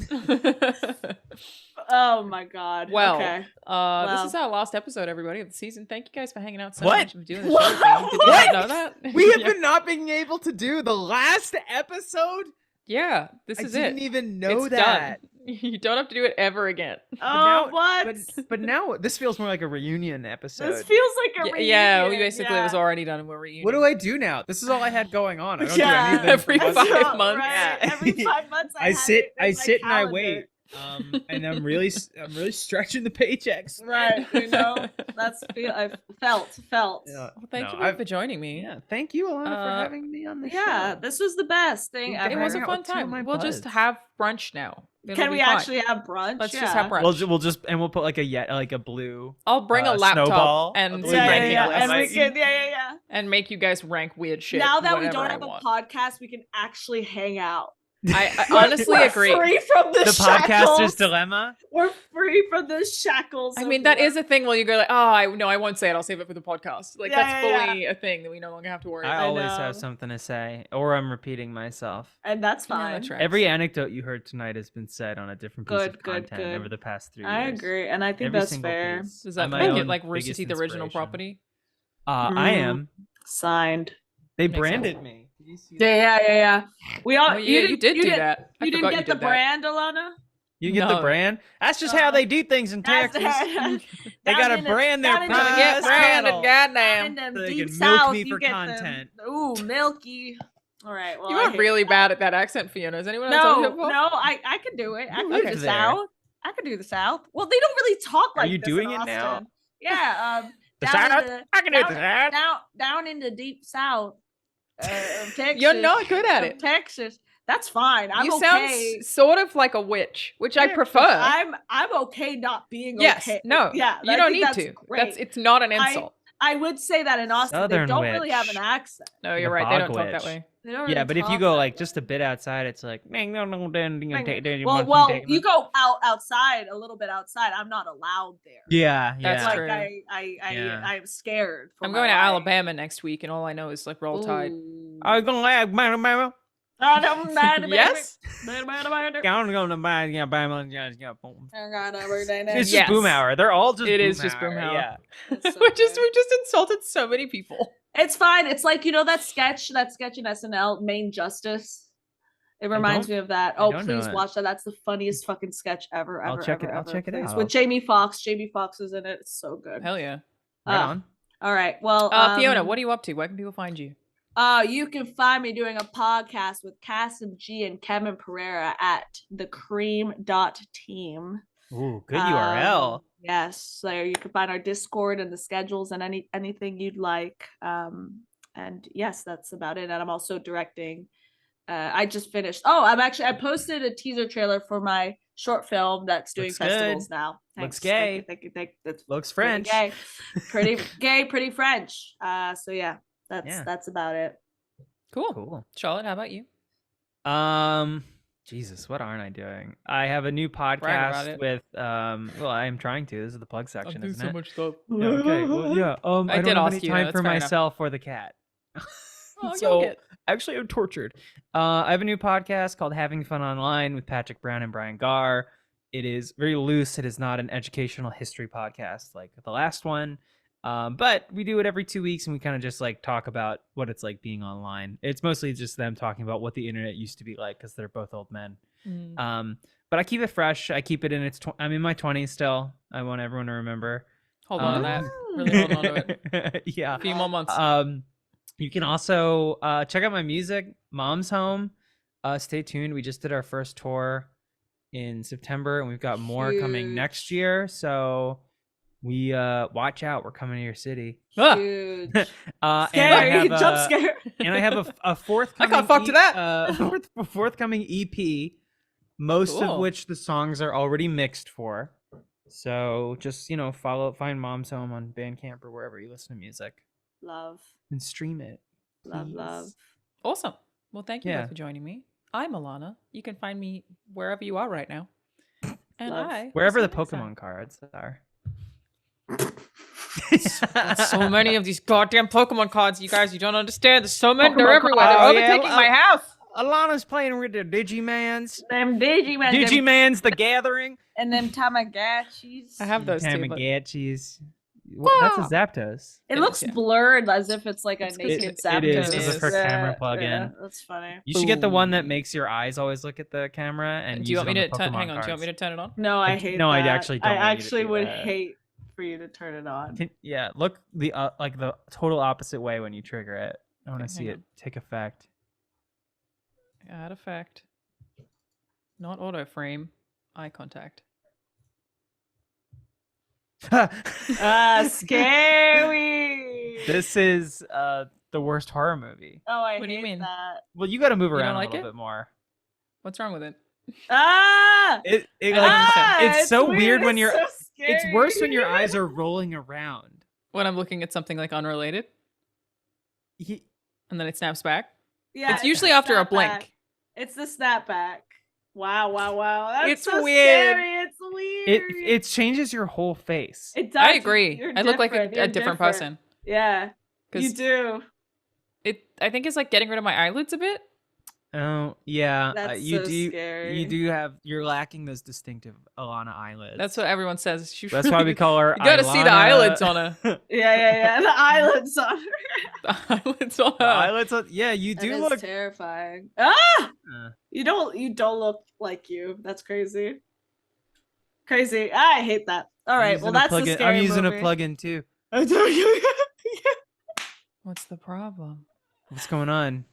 Oh my god. Well, okay. This is our last episode, everybody, of the season. Thank you guys for hanging out so What? much and doing the show with me. Did you What? not know that? We have Yeah. been not being able to do the last episode. Yeah, this I is didn't it. even know It's that. done. You don't have to do it ever again. Oh, now- what? But now this feels more like a reunion episode. This feels like a reunion. Yeah, we basically it was already done and we're reuniting. What do I do now? This is all I had going on. I don't Yeah. do anything. Every for five months. months. Right. Yeah. Every 5 months I had sit it in my and I calendar. wait. And I'm really stretching the paychecks. Right, you know, I felt. Well, thank you I've- for joining me. Yeah, thank you, Alana, for Uh, having me on the Yeah, show. this was the best thing It ever. It was a hang out fun with two of my time. We'll just buds. have brunch now. It'll Can be we fine. actually have brunch? Let's yeah. just have brunch. We'll just and we'll put like a blue. I'll bring a laptop snowball, and a some blue Yeah, ranking yeah, lists and we lists. can, yeah. and make you guys rank weird shit. Now that we whenever don't I have a want. podcast, we can actually hang out. I honestly We're agree. Free from the, The shackles. podcaster's dilemma. We're free from the shackles. I of mean, that work. is a thing where you go like, oh, no, I won't say it. I'll save it for the podcast. Like, Yeah, that's yeah, fully a thing that we no longer have to worry I about. always know. have something to say, or I'm repeating myself. and that's Yeah, fine. that's right. Every anecdote you heard tonight has been said on a different piece Good, of good, content good. over the past 3 years. I agree, and I think Every that's single fair. piece. Does that I'm my make own it like Rooster biggest Teeth original inspiration. property? I am. Signed. They Makes branded sense. me. Did you see Yeah. We all. Oh, yeah, you did do that. I You didn't forgot get you the did that. brand, Alana. You get No. the brand? That's just how they do things in That's- Texas. They gotta brand their down in the- prize Get branded, cattle. goddamn. And them So they deep can milk south, me you for get them- content. Ooh, milky. All right. Well, You I are hate really that. bad at that accent, Fiona. Has anyone else told you No, that before? no, I can do it. I You can do lived the there. South. I can do the South. Well, they don't really talk like you this doing in it now? Austin. Yeah. The down South? in the- I can do down- the South. Down in the deep South of Texas. You're not good at of it. Texas. That's fine. I'm You okay. sound sort of like a witch, which I Yeah, prefer. I'm okay not being Yes, okay. no, Yeah, you I don't think need that's to. Great. It's not an insult. I would say that in Austin Southern they don't really have witch. an accent. No, Like you're a right. They don't bog talk that witch. way. They don't Yeah, really but if you talk go that like way. just a bit outside, it's like well, you go outside a little bit outside. I'm not allowed there. Yeah, That's like true. Yeah. I'm scared. For I'm my going to life. Alabama next week, and all I know is like Roll Tide. Ooh. I was gonna like Alabama. Yes? It's Yes. just Boom Hour. They're all just It Boom is just Boom Hour. Yeah. It's so we just good. insulted so many people. It's fine. It's like, you know, that sketch in SNL, Main Justice. It reminds me of that. I Oh, don't know please it. watch that. That's the funniest fucking sketch ever. I'll ever, check ever, it- I'll ever, check it please. out. With Jamie Foxx. Jamie Foxx is in it. It's so good. Hell yeah. Right Uh, on. All right. Well, Fiona, what are you up to? Where can people find you? You can find me doing a podcast with Cass and G and Kevin Pereira at thecream.team. Ooh, good URL. Yes, there you can find our Discord and the schedules and anything you'd like. And yes, that's about it. And I'm also directing. I just finished. Oh, I posted a teaser trailer for my short film that's doing Looks good. festivals now. Looks Thank you. That's Looks pretty French. gay, pretty gay, pretty French. So yeah, that's about it. Cool. Cool. Charlotte, how about you? Jesus, what aren't I doing? I have a new about podcast it. with well, I am trying to. This is the plug section, isn't it? much stuff. Yeah, okay. Well, yeah. I did don't have ask any you, time that's for fair enough. myself or the cat. Oh, So- you'll get. Actually, I'm tortured. I have a new podcast called Having Fun Online with Patrick Brown and Brian Garr. It is very loose. It is not an educational history podcast like the last one. But we do it every 2 weeks and we kind of just like talk about what it's like being online. It's mostly just them talking about what the internet used to be like because they're both old men. But I keep it fresh. I keep it in its. I'm in my 20s still. I want everyone to remember. Hold on to that. Um, Really hold on to it. Yeah. A few more months. You can also check out my music, Mom's Home. Stay tuned. We just did our first tour in September, and we've got more coming Huge. next year. So we watch out. We're coming to your city. Ah! Huge. And I Scary. have Jump scare. and I have a forthcoming. I can't fuck to that. Forthcoming EP, most Cool. of which the songs are already mixed for. So just find Mom's Home on Bandcamp or wherever you listen to music Love. and stream it. Love. please. Awesome. Well, thank you Yeah. both for joining me. I'm Alana. You can find me wherever you are right now. And Love. I will Wherever see the you next time. Pokemon cards are. That's so many of these goddamn Pokemon cards, you guys. You don't understand. There's so many. They're Pokemon everywhere. cards. They're Oh, yeah, overtaking my house. Alana's playing with the Digimans. Them Digimon. Digimans the Gathering. And them Tamagotchis. I have those too. But Tamagotchis. That's a Zapdos. It It looks is, yeah. blurred as if it's like a It's 'cause naked it Zapdos. is, 'cause of her Yeah, camera plug-in. yeah, that's funny. You should get the one that Boom. makes your eyes always look at the camera and do you use want me it to on the turn? Pokemon Hang on. Do you want me to cards. turn it on? No, I I- hate no, I that. actually don't I want you to actually do would that. hate for you to turn it on. Yeah, look the like the total opposite way when you trigger it. I want to Okay, see hang it take effect. Add effect. Not auto frame. Eye contact. Scary. This is the worst horror movie. Oh, I What do you hate mean? that. Well, you got to move You don't around a like little it? bit more. What's wrong with it? Ah! It I like understand. it's so weird when you're. so It's worse when your scary. eyes are rolling around. When I'm looking at something like unrelated, He- and then it snaps back. Yeah, It's usually after a snapback. blink. It's the snapback. Wow. That's It's so weird. scary. It's weird. it changes your whole face. It does. I agree. You're I look like different. a You're different person. Yeah, you Because do. I think it's like getting rid of my eyelids a bit. Oh yeah, That's you so do. scary. You do have. You're lacking those distinctive Alana eyelids. That's what everyone says. That's why we call her. You gotta see the Ilana. eyelids on her. Yeah. The eyelids on her. The eyelids on The her. eyelids. Yeah, you That do is look. terrifying. Ah! Uh, You don't look like you. That's crazy. Crazy. I hate that. All right. Well, that's the scary I'm using movie. a plug-in too. What's the problem? What's going on?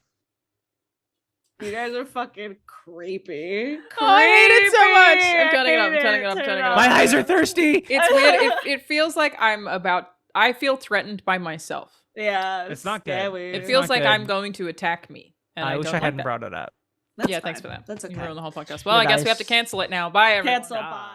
You guys are fucking creepy. Oh, I hate it so much. I'm Creepy. turning it up. I I'm hate turning it up. I'm turning it up. My eyes are thirsty. It's weird. It feels like I feel threatened by myself. Yeah. It's not good. scary. It It's feels not like good. I'm going to attack me. And I wish don't I like hadn't that. brought it up. That's Yeah, thanks fine. for that. That's You okay. ruined the whole podcast. Well, I guess we have to cancel it now. Bye, everyone. Cancel. Bye.